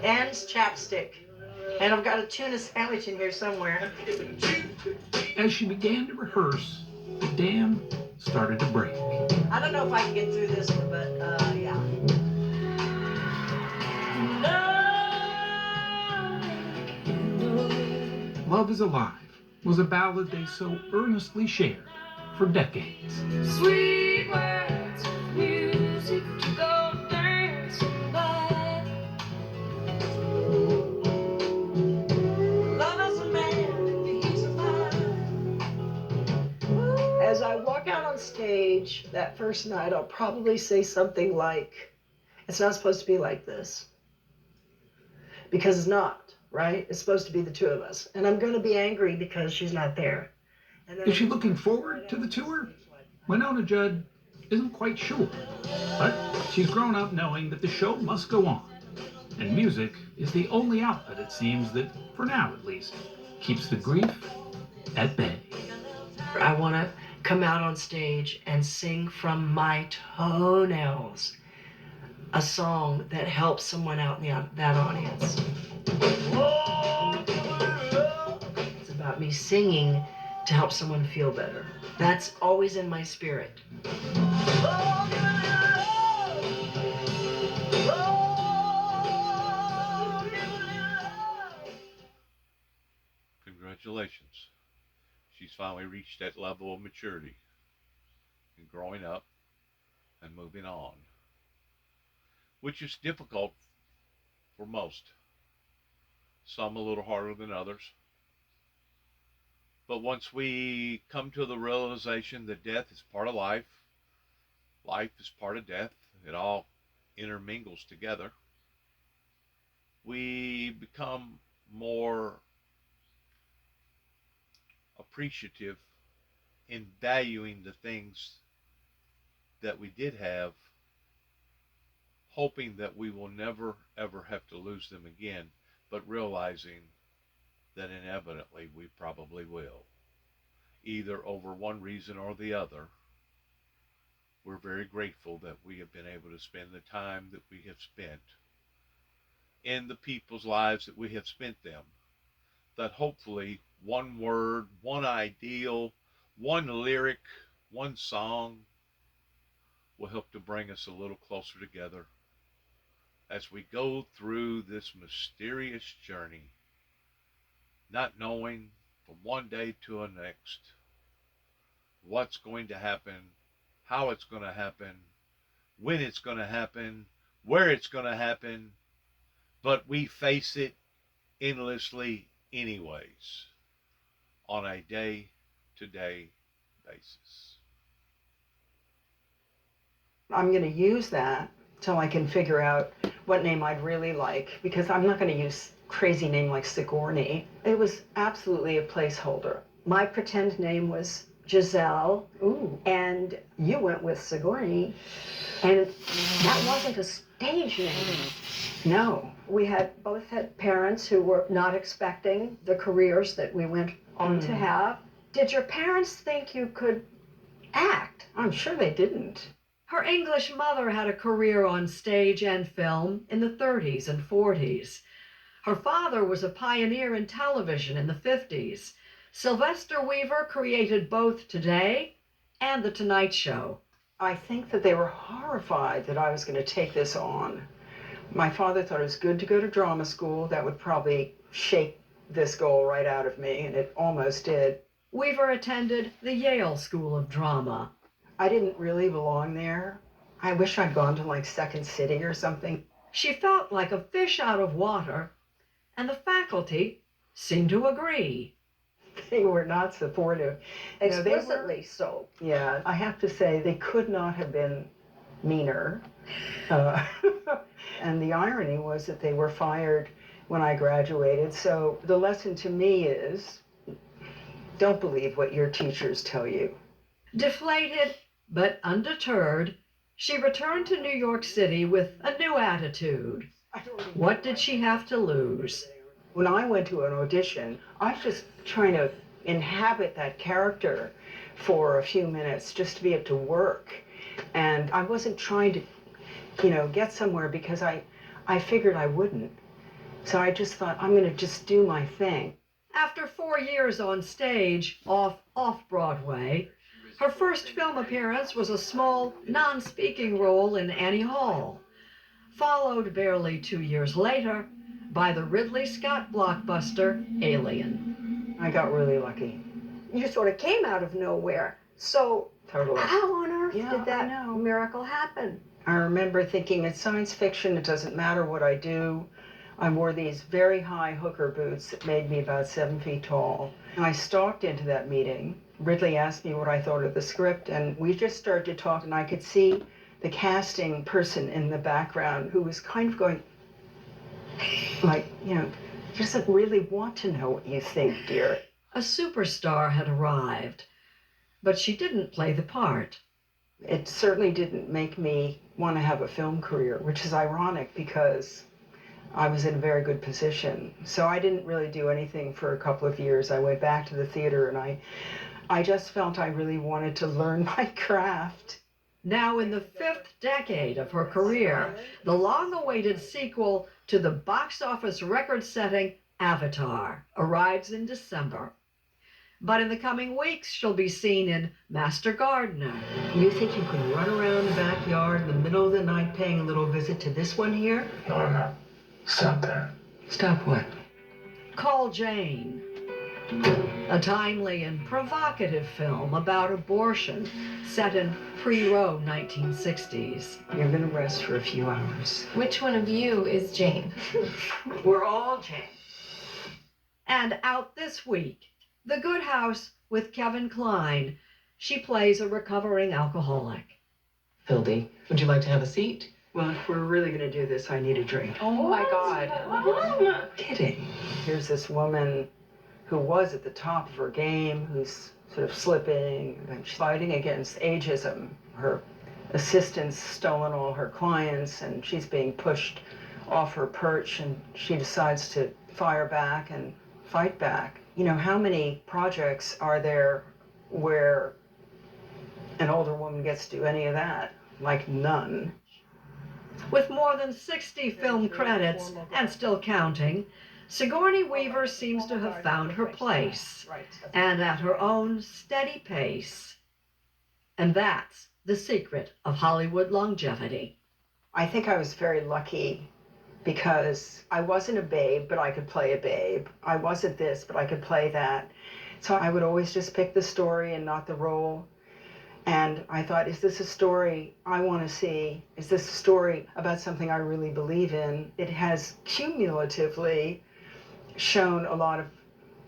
And chapstick. And I've got a tuna sandwich in here somewhere. As she began to rehearse, the dam started to break. I don't know if I can get through this one, but yeah. Love is Alive was a ballad they so earnestly shared for decades. Sweet words, music to go dancing by. Love is a man, he's a fire. As I walk out on stage that first night, I'll probably say something like, it's not supposed to be like this. Because it's not. Right? It's supposed to be the two of us. And I'm going to be angry because she's not there. Is she looking forward to the tour? Winona Judd isn't quite sure. But she's grown up knowing that the show must go on. And music is the only outlet, it seems, that, for now at least, keeps the grief at bay. I want to come out on stage and sing from my toenails a song that helps someone out in that audience. It's about me singing to help someone feel better. That's always in my spirit. Congratulations. She's finally reached that level of maturity and growing up and moving on, which is difficult for most. Some a little harder than others. But once we come to the realization that death is part of life, life is part of death, it all intermingles together, we become more appreciative in valuing the things that we did have, hoping that we will never ever have to lose them again, but realizing that inevitably we probably will, either over one reason or the other. We're very grateful that we have been able to spend the time that we have spent in the people's lives that we have spent them, that hopefully one word, one ideal, one lyric, one song will help to bring us a little closer together as we go through this mysterious journey, not knowing from one day to the next what's going to happen, how it's going to happen, when it's going to happen, where it's going to happen, but we face it endlessly anyways on a day-to-day basis. I'm going to use that till I can figure out what name I'd really like, because I'm not going to use crazy name like Sigourney. It was absolutely a placeholder. My pretend name was Giselle. Ooh. And you went with Sigourney, and that wasn't a stage name. No, we both had parents who were not expecting the careers that we went on to have. Did your parents think you could act? I'm sure they didn't. Her English mother had a career on stage and film in the 30s and 40s. Her father was a pioneer in television in the 50s. Sylvester Weaver created both Today and The Tonight Show. I think that they were horrified that I was going to take this on. My father thought it was good to go to drama school. That would probably shake this goal right out of me, and it almost did. Weaver attended the Yale School of Drama. I didn't really belong there. I wish I'd gone to like Second City or something. She felt like a fish out of water, and the faculty seemed to agree. They were not supportive. Explicitly so. Yeah, I have to say they could not have been meaner. And the irony was that they were fired when I graduated. So the lesson to me is, don't believe what your teachers tell you. Deflated but undeterred, she returned to New York City with a new attitude. What did she have to lose? When I went to an audition, I was just trying to inhabit that character for a few minutes just to be able to work. And I wasn't trying to, get somewhere because I figured I wouldn't. So I just thought, I'm going to just do my thing. After 4 years on stage, off-Broadway, her first film appearance was a small, non-speaking role in Annie Hall, followed barely 2 years later by the Ridley Scott blockbuster Alien. I got really lucky. You sort of came out of nowhere. So Totally. how on earth Yeah, did I that know. miracle happen? I remember thinking, it's science fiction, it doesn't matter what I do. I wore these very high hooker boots that made me about 7 feet tall. And I stalked into that meeting. Ridley asked me what I thought of the script, and we just started to talk, and I could see the casting person in the background who was kind of going, like, he doesn't really want to know what you think, dear. A superstar had arrived, but she didn't play the part. It certainly didn't make me want to have a film career, which is ironic because I was in a very good position. So I didn't really do anything for a couple of years. I went back to the theater, and I just felt I really wanted to learn my craft. Now in the 5th decade of her career, the long-awaited sequel to the box office record-setting Avatar arrives in December. But in the coming weeks, she'll be seen in Master Gardener. You think you can run around the backyard in the middle of the night paying a little visit to this one here? Norma, stop that. Stop what? Call Jane. A timely and provocative film about abortion set in pre-Roe 1960s. You're going to rest for a few hours. Which one of you is Jane? We're all Jane. And out this week, The Good House with Kevin Kline. She plays a recovering alcoholic. Hildy, would you like to have a seat? Well, if we're really going to do this, I need a drink. Oh my God. I'm kidding. Here's this woman who was at the top of her game, who's sort of slipping and she's fighting against ageism. Her assistant's stolen all her clients, and she's being pushed off her perch, and she decides to fire back and fight back. How many projects are there where an older woman gets to do any of that? Like none. With more than 60 film credits and still counting, Sigourney Weaver seems to have found her place, and at her own steady pace. And that's the secret of Hollywood longevity. I think I was very lucky because I wasn't a babe, but I could play a babe. I wasn't this, but I could play that. So I would always just pick the story and not the role. And I thought, is this a story I want to see? Is this a story about something I really believe in? It has cumulatively shown a lot of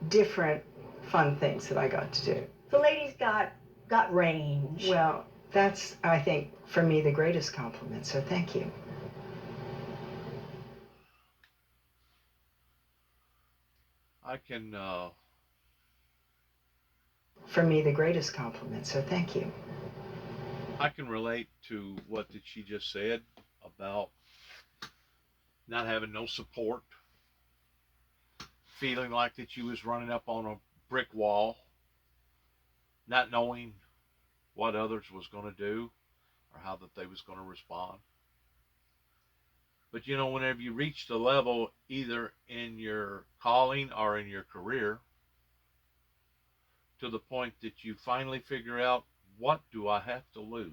different fun things that I got to do. The lady's got range. Well, that's, I think, for me, the greatest compliment, so thank you. I can, For me, the greatest compliment, so thank you. I can relate to what that she just said about not having no support, feeling like that you was running up on a brick wall, not knowing what others was going to do or how that they was going to respond. But you know, whenever you reach the level, either in your calling or in your career, to the point that you finally figure out, what do I have to lose?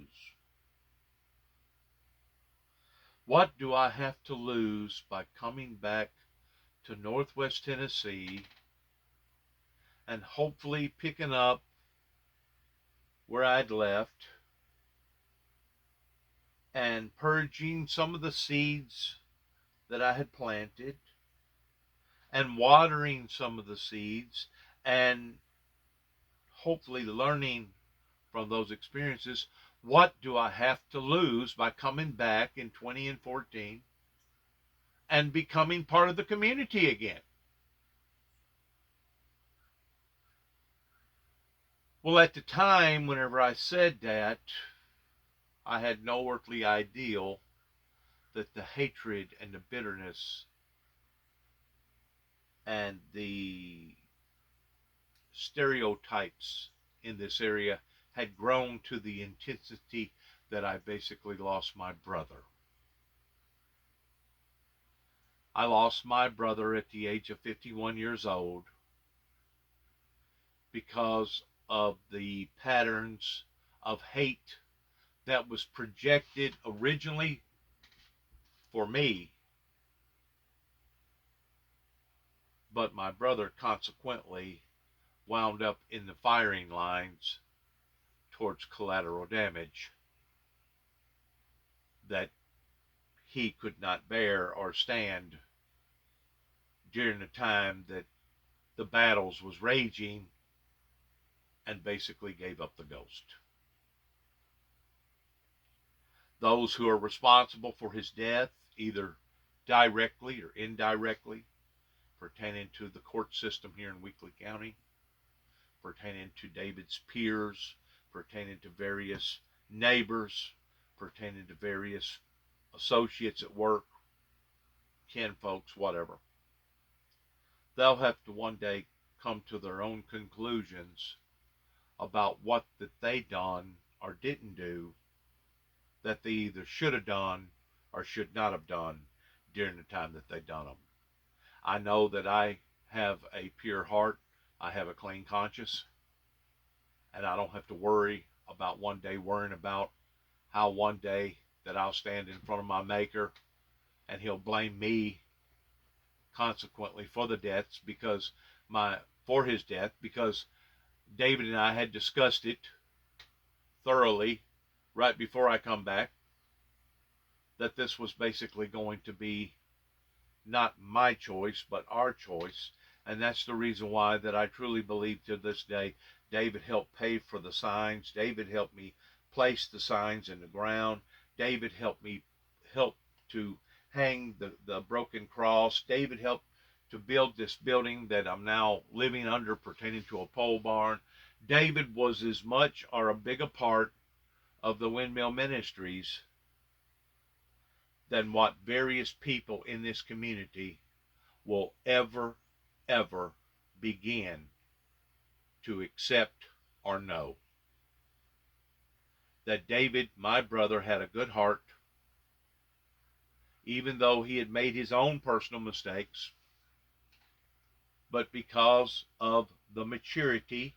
What do I have to lose by coming back to Northwest Tennessee and hopefully picking up where I'd left and purging some of the seeds that I had planted and watering some of the seeds and hopefully learning from those experiences? What do I have to lose by coming back in 2014 and becoming part of the community again? Well, at the time, whenever I said that, I had no earthly ideal that the hatred and the bitterness and the stereotypes in this area had grown to the intensity that I basically lost my brother. I lost my brother at the age of 51 years old because of the patterns of hate that was projected originally for me, but my brother consequently wound up in the firing lines towards collateral damage that he could not bear or stand during the time that the battles was raging, and basically gave up the ghost. Those who are responsible for his death, either directly or indirectly, pertaining to the court system here in Weakley County, pertaining to David's peers, pertaining to various neighbors, pertaining to various associates at work, kinfolks, whatever. They'll have to one day come to their own conclusions about what that they done or didn't do that they either should have done or should not have done during the time that they done them. I know that I have a pure heart. I have a clean conscience. And I don't have to worry about one day worrying about how one day that I'll stand in front of my Maker and he'll blame me consequently for the deaths for his death, because David and I had discussed it thoroughly right before I come back, that this was basically going to be not my choice, but our choice. And that's the reason why that I truly believe to this day, David helped pay for the signs. David helped me place the signs in the ground. David helped me to hang the broken cross. David helped to build this building that I'm now living under, pertaining to a pole barn. David was as much or a bigger part of the Windmill Ministries than what various people in this community will ever begin to accept or know. That David, my brother, had a good heart, even though he had made his own personal mistakes, but because of the maturity,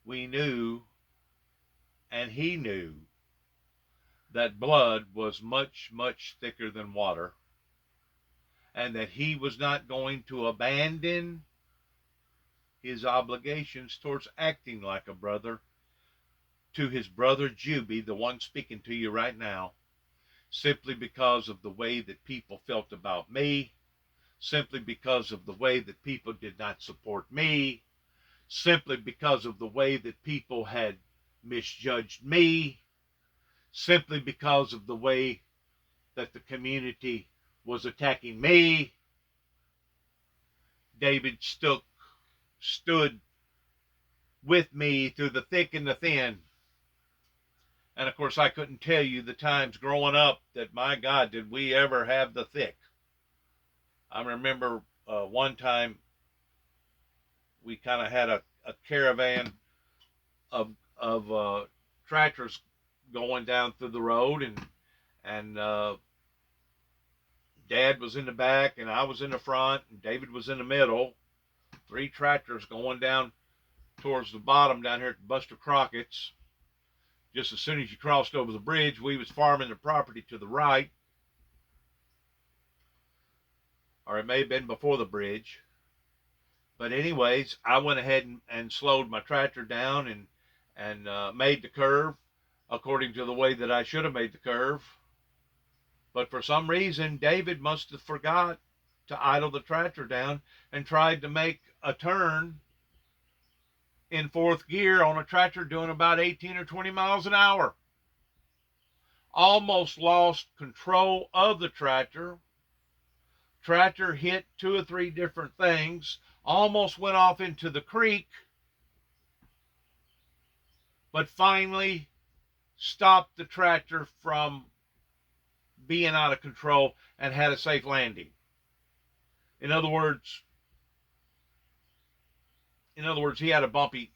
we knew, and he knew, that blood was much thicker than water, and that he was not going to abandon his obligations towards acting like a brother to his brother Juby, the one speaking to you right now, simply because of the way that people felt about me, simply because of the way that people did not support me, simply because of the way that people had misjudged me, simply because of the way that the community was attacking me. David stood with me through the thick and the thin. And of course, I couldn't tell you the times growing up that, my God, did we ever have the thick. I remember one time we kind of had a caravan of tractors going down through the road, and Dad was in the back, and I was in the front, and David was in the middle. 3 tractors going down towards the bottom down here at Buster Crockett's. Just as soon as you crossed over the bridge, we was farming the property to the right. Or it may have been before the bridge. But anyways, I went ahead and slowed my tractor down and made the curve according to the way that I should have made the curve. But for some reason, David must have forgot to idle the tractor down and tried to make a turn in 4th gear on a tractor doing about 18 or 20 miles an hour. Almost lost control of the tractor. Tractor hit 2 or 3 different things. Almost went off into the creek. But finally stopped the tractor from being out of control and had a safe landing. In other words, he had a bumpy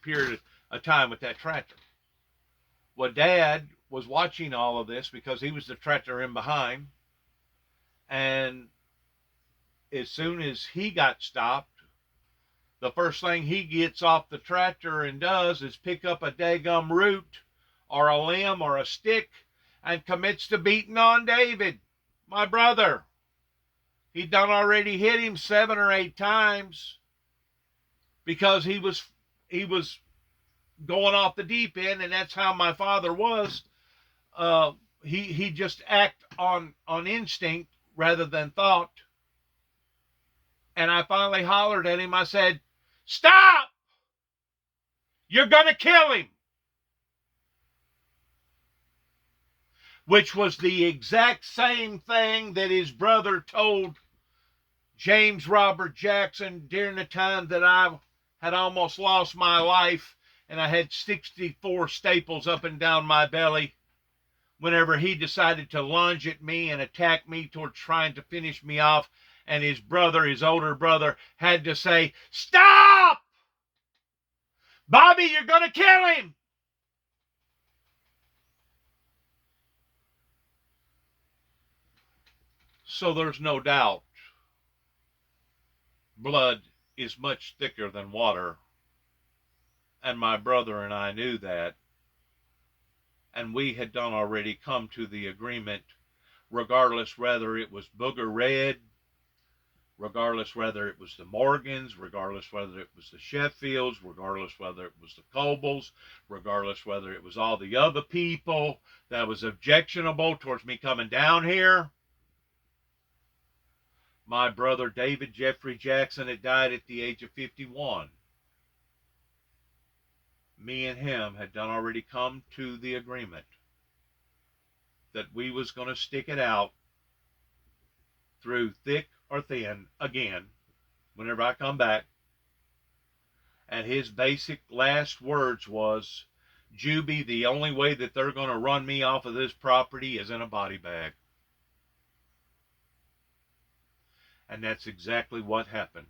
period of time with that tractor. Well, Dad was watching all of this because he was the tractor in behind, and as soon as he got stopped, the first thing he gets off the tractor and does is pick up a daggum root or a limb or a stick and commits to beating on David, my brother. He done already hit him 7 or 8 times because he was going off the deep end, and that's how my father was. He just act on instinct rather than thought. And I finally hollered at him. I said, "Stop! You're going to kill him." Which was the exact same thing that his brother told James Robert Jackson during the time that I had almost lost my life and I had 64 staples up and down my belly whenever he decided to lunge at me and attack me toward trying to finish me off. And his brother, his older brother, had to say, "Stop! Bobby, you're going to kill him!" So there's no doubt blood is much thicker than water. And my brother and I knew that. And we had done already come to the agreement, regardless whether it was Booger Red, regardless whether it was the Morgans, regardless whether it was the Sheffields, regardless whether it was the Cobles, regardless whether it was all the other people that was objectionable towards me coming down here. My brother David Jeffrey Jackson had died at the age of 51. Me and him had done already come to the agreement that we was going to stick it out through thick or thin again whenever I come back. And his basic last words was, "Juby, the only way that they're going to run me off of this property is in a body bag." And that's exactly what happened.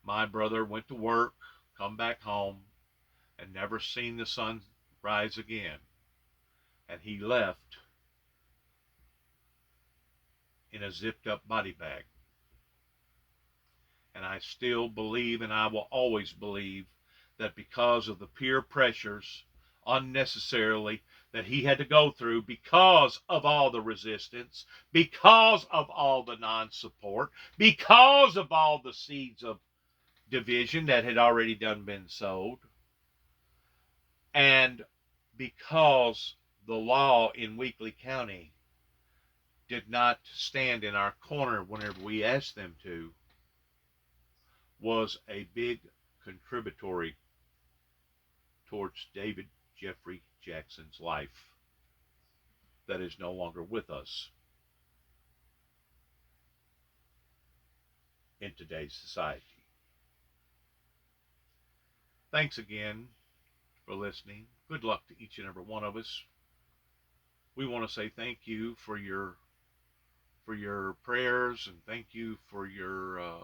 My brother went to work, come back home, and never seen the sun rise again. And he left in a zipped up body bag. And I still believe, and I will always believe, that because of the peer pressures unnecessarily that he had to go through, because of all the resistance, because of all the non-support, because of all the seeds of division that had already been sowed, and because the law in Weakley County did not stand in our corner whenever we asked them to, was a big contributory towards David Jeffrey Jackson's life that is no longer with us in today's society. Thanks again for listening. Good luck to each and every one of us. We want to say thank you for your prayers, and thank you for your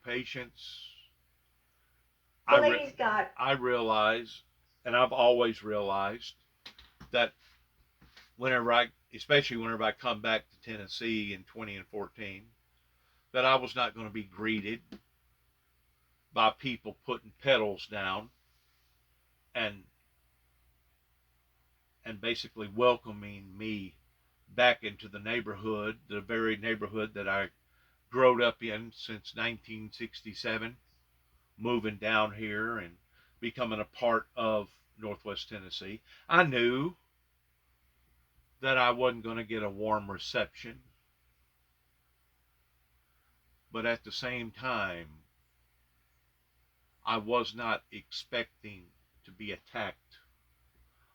patience. I realize, and I've always realized, that whenever especially whenever I come back to Tennessee in 2014, that I was not going to be greeted by people putting pedals down and basically welcoming me back into the neighborhood, the very neighborhood that I growed up in since 1967, moving down here and becoming a part of Northwest Tennessee. I knew that I wasn't going to get a warm reception, but at the same time, I was not expecting to be attacked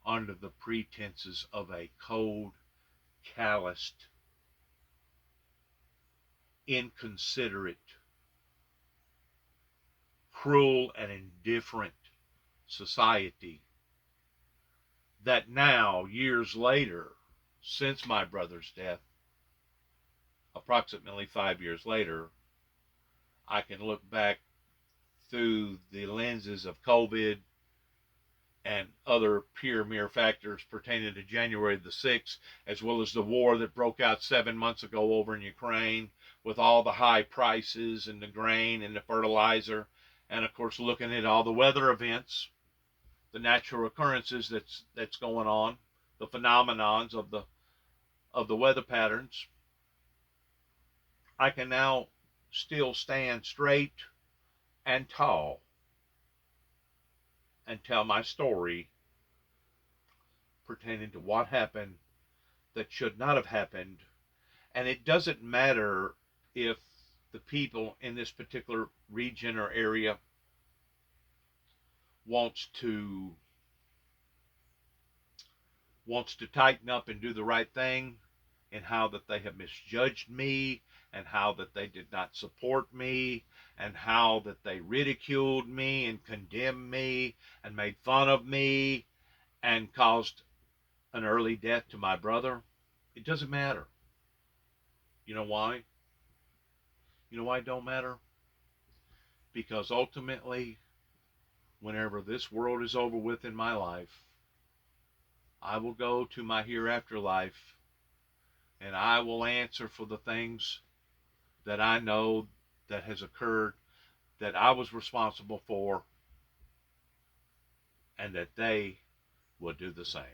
under the pretenses of a cold, calloused, inconsiderate, cruel, and indifferent society that now, years later, since my brother's death, approximately 5 years later, I can look back through the lenses of COVID and other mere factors pertaining to January the 6th, as well as the war that broke out 7 months ago over in Ukraine, with all the high prices and the grain and the fertilizer, and of course looking at all the weather events, the natural occurrences that's going on, the phenomenons of the weather patterns. I can now still stand straight and tall and tell my story pertaining to what happened that should not have happened. And it doesn't matter if the people in this particular region or area wants to tighten up and do the right thing, and how that they have misjudged me, and how that they did not support me, and how that they ridiculed me and condemned me and made fun of me and caused an early death to my brother. It doesn't matter. You know why? You know why it don't matter? Because ultimately, whenever this world is over with in my life, I will go to my hereafter life, and I will answer for the things that I know that has occurred, that I was responsible for, and that they will do the same.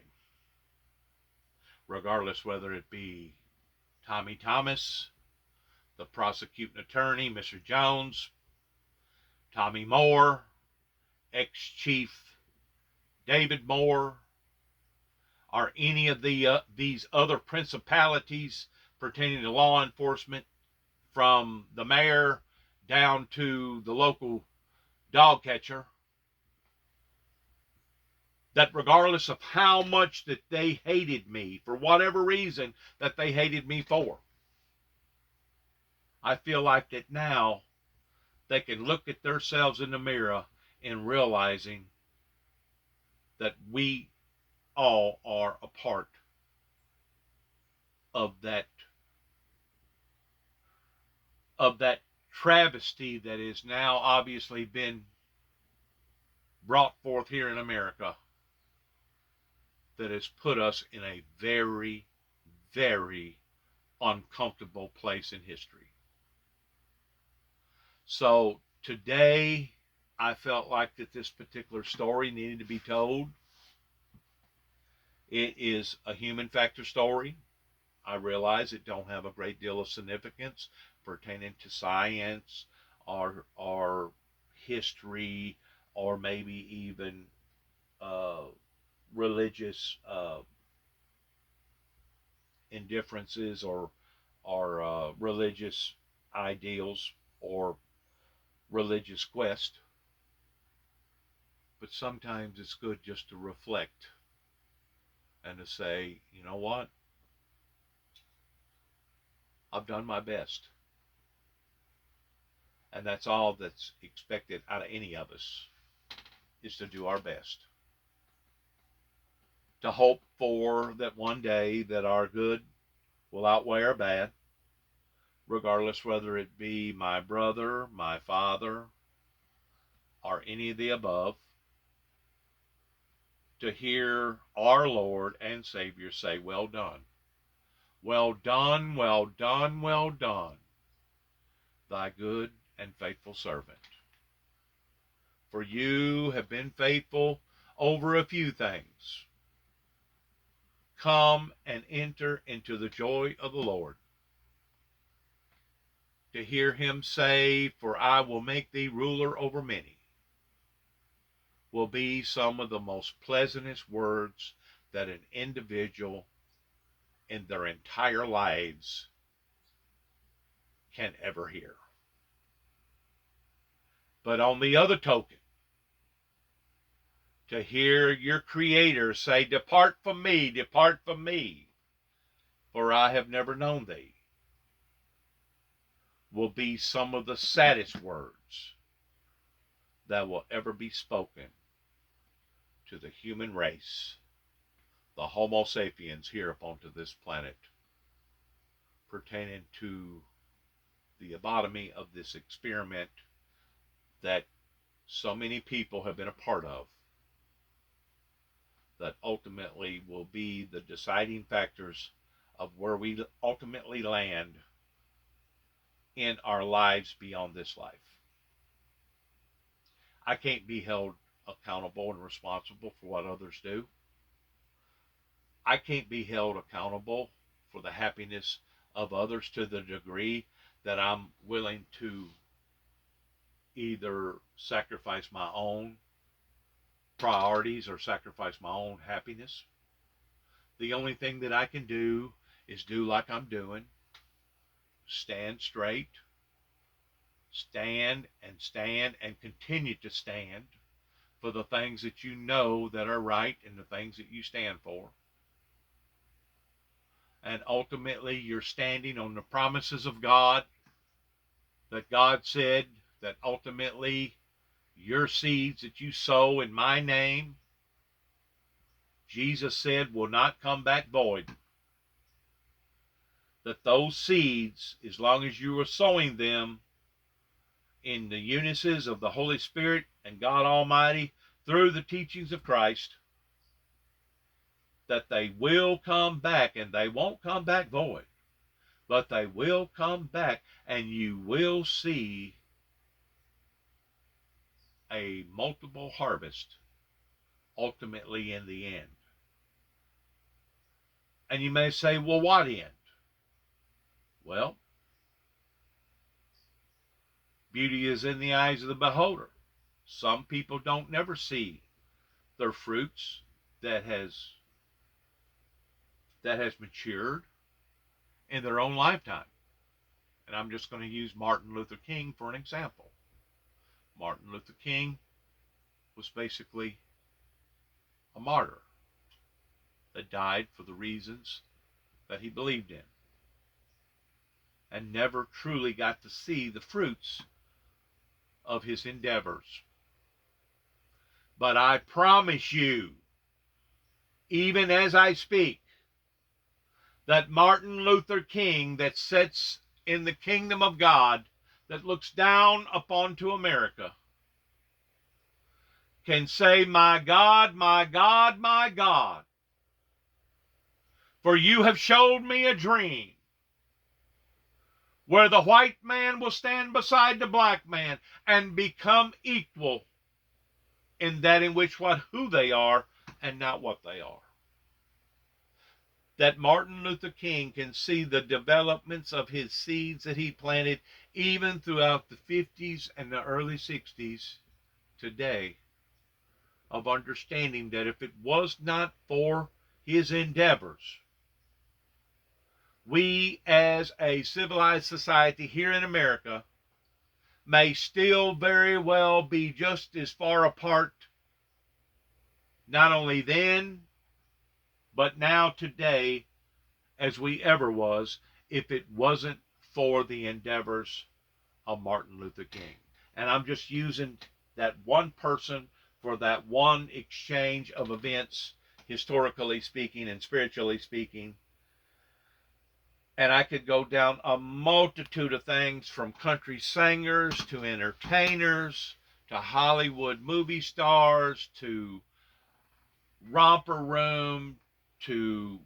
Regardless whether it be Tommy Thomas, the prosecuting attorney, Mr. Jones, Tommy Moore, ex-chief David Moore, or any of these other principalities pertaining to law enforcement, from the mayor down to the local dog catcher, that regardless of how much that they hated me, for whatever reason that they hated me for, I feel like that now they can look at themselves in the mirror and realizing that we all are a part of that travesty that is now obviously been brought forth here in America, that has put us in a very, very uncomfortable place in history. So today, I felt like that this particular story needed to be told. It is a human factor story. I realize it don't have a great deal of significance pertaining to science or history, or maybe even religious indifferences or religious ideals or religious quest. But sometimes it's good just to reflect and to say, you know what? I've done my best. And that's all that's expected out of any of us, is to do our best. To hope for that one day that our good will outweigh our bad, regardless whether it be my brother, my father, or any of the above. To hear our Lord and Savior say, well done, Well done, well done, well done, thy good and faithful servant. For you have been faithful over a few things. Come and enter into the joy of the Lord. To hear him say, for I will make thee ruler over many, will be some of the most pleasantest words that an individual in their entire lives can ever hear. But on the other token, to hear your Creator say, depart from me, for I have never known thee, will be some of the saddest words that will ever be spoken to the human race, the Homo sapiens here upon this planet, pertaining to the ebotomy of this experiment that so many people have been a part of, that ultimately will be the deciding factors of where we ultimately land in our lives beyond this life. I can't be held accountable and responsible for what others do. I can't be held accountable for the happiness of others to the degree that I'm willing to either sacrifice my own priorities or sacrifice my own happiness. The only thing that I can do is do like I'm doing. Stand straight. Stand and continue to stand for the things that you know that are right and the things that you stand for. And ultimately, you're standing on the promises of God, that God said that ultimately your seeds that you sow in my name, Jesus said, will not come back void. That those seeds, as long as you are sowing them in the unices of the Holy Spirit and God Almighty through the teachings of Christ, that they will come back, and they won't come back void, but they will come back, and you will see a multiple harvest ultimately in the end. And you may say, well, what end? Well, beauty is in the eyes of the beholder. Some people don't never see their fruits that has matured in their own lifetime. And I'm just going to use Martin Luther King for an example. Martin Luther King was basically a martyr that died for the reasons that he believed in, and never truly got to see the fruits of his endeavors. But I promise you, even as I speak, that Martin Luther King that sits in the kingdom of God, that looks down upon to America, can say, my God, my God, my God, for you have showed me a dream where the white man will stand beside the black man and become equal in that in which who they are and not what they are. That Martin Luther King can see the developments of his seeds that he planted even throughout the 50s and the early 60s today, of understanding that if it was not for his endeavors, we as a civilized society here in America may still very well be just as far apart, not only then, but now today, as we ever was, if it wasn't for the endeavors of Martin Luther King. And I'm just using that one person for that one exchange of events, historically speaking and spiritually speaking. And I could go down a multitude of things, from country singers to entertainers to Hollywood movie stars to romper room to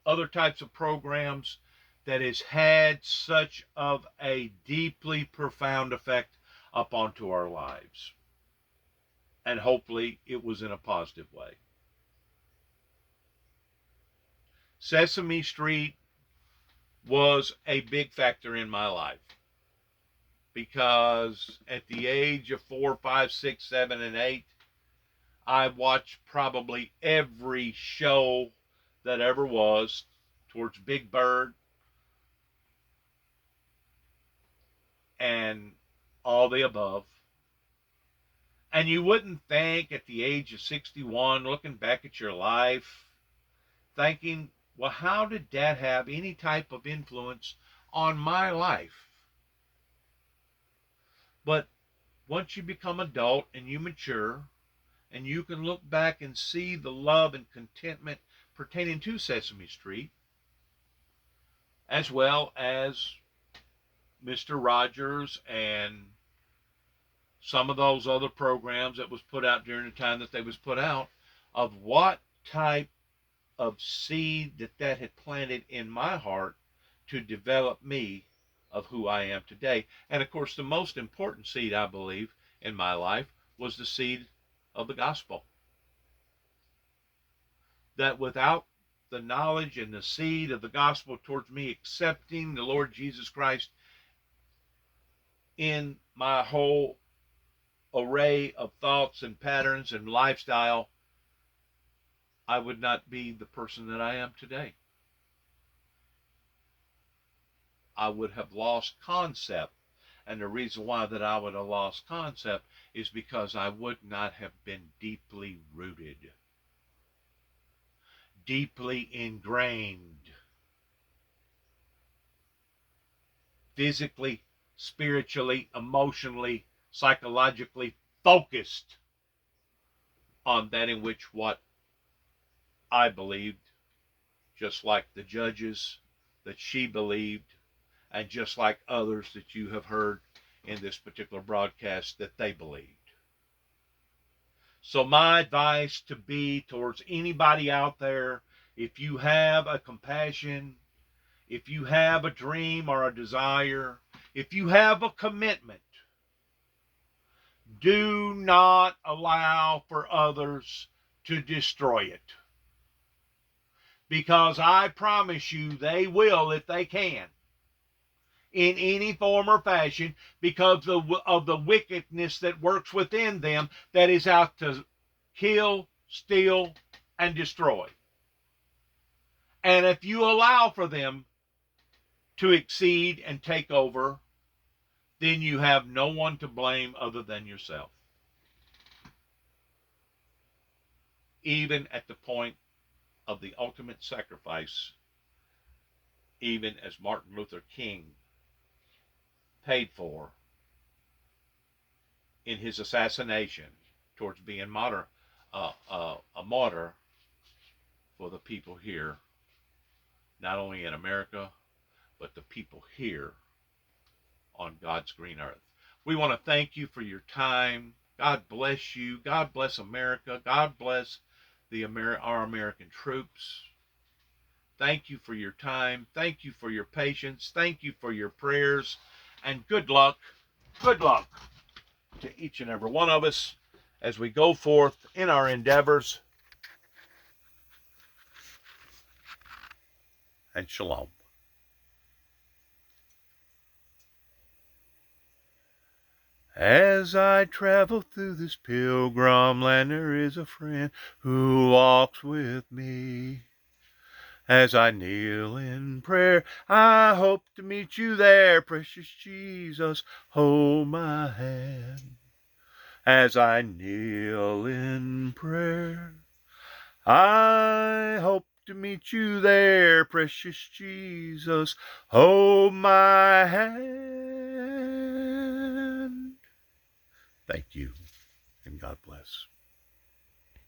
other types of programs that has had such of a deeply profound effect up onto our lives. And hopefully it was in a positive way. Sesame Street was a big factor in my life, because at the age of 4, 5, 6, 7, and 8, I watched probably every show that ever was towards Big Bird and all the above. And you wouldn't think at the age of 61, looking back at your life, thinking, well, how did that have any type of influence on my life? But once you become adult and you mature, and you can look back and see the love and contentment pertaining to Sesame Street, as well as Mr. Rogers and some of those other programs that was put out during the time that they was put out, of what type of seed that had planted in my heart to develop me of who I am today. And of course, the most important seed, I believe, in my life was the seed of the gospel. That without the knowledge and the seed of the gospel towards me accepting the Lord Jesus Christ in my whole array of thoughts and patterns and lifestyle, I would not be the person that I am today. I would have lost concept. And the reason why that I would have lost concept is because I would not have been deeply rooted, deeply ingrained, physically, spiritually, emotionally, psychologically focused on that in which what I believed, just like the judges that she believed, and just like others that you have heard in this particular broadcast that they believed. So my advice to be towards anybody out there, if you have a compassion, if you have a dream or a desire, if you have a commitment, do not allow for others to destroy it. Because I promise you they will if they can, in any form or fashion, because of the wickedness that works within them, that is out to kill, steal, and destroy. And if you allow for them to exceed and take over, then you have no one to blame other than yourself. Even at the point of the ultimate sacrifice, even as Martin Luther King paid for in his assassination towards being a martyr for the people here, not only in America, but the people here on God's green earth. We want to thank you for your time. God bless you. God bless America. God bless our American troops. Thank you for your time. Thank you for your patience. Thank you for your prayers. And good luck to each and every one of us as we go forth in our endeavors. And shalom. As I travel through this pilgrim land, there is a friend who walks with me. As I kneel in prayer, I hope to meet you there. Precious Jesus, hold my hand. As I kneel in prayer, I hope to meet you there. Precious Jesus, hold my hand. Thank you, and God bless.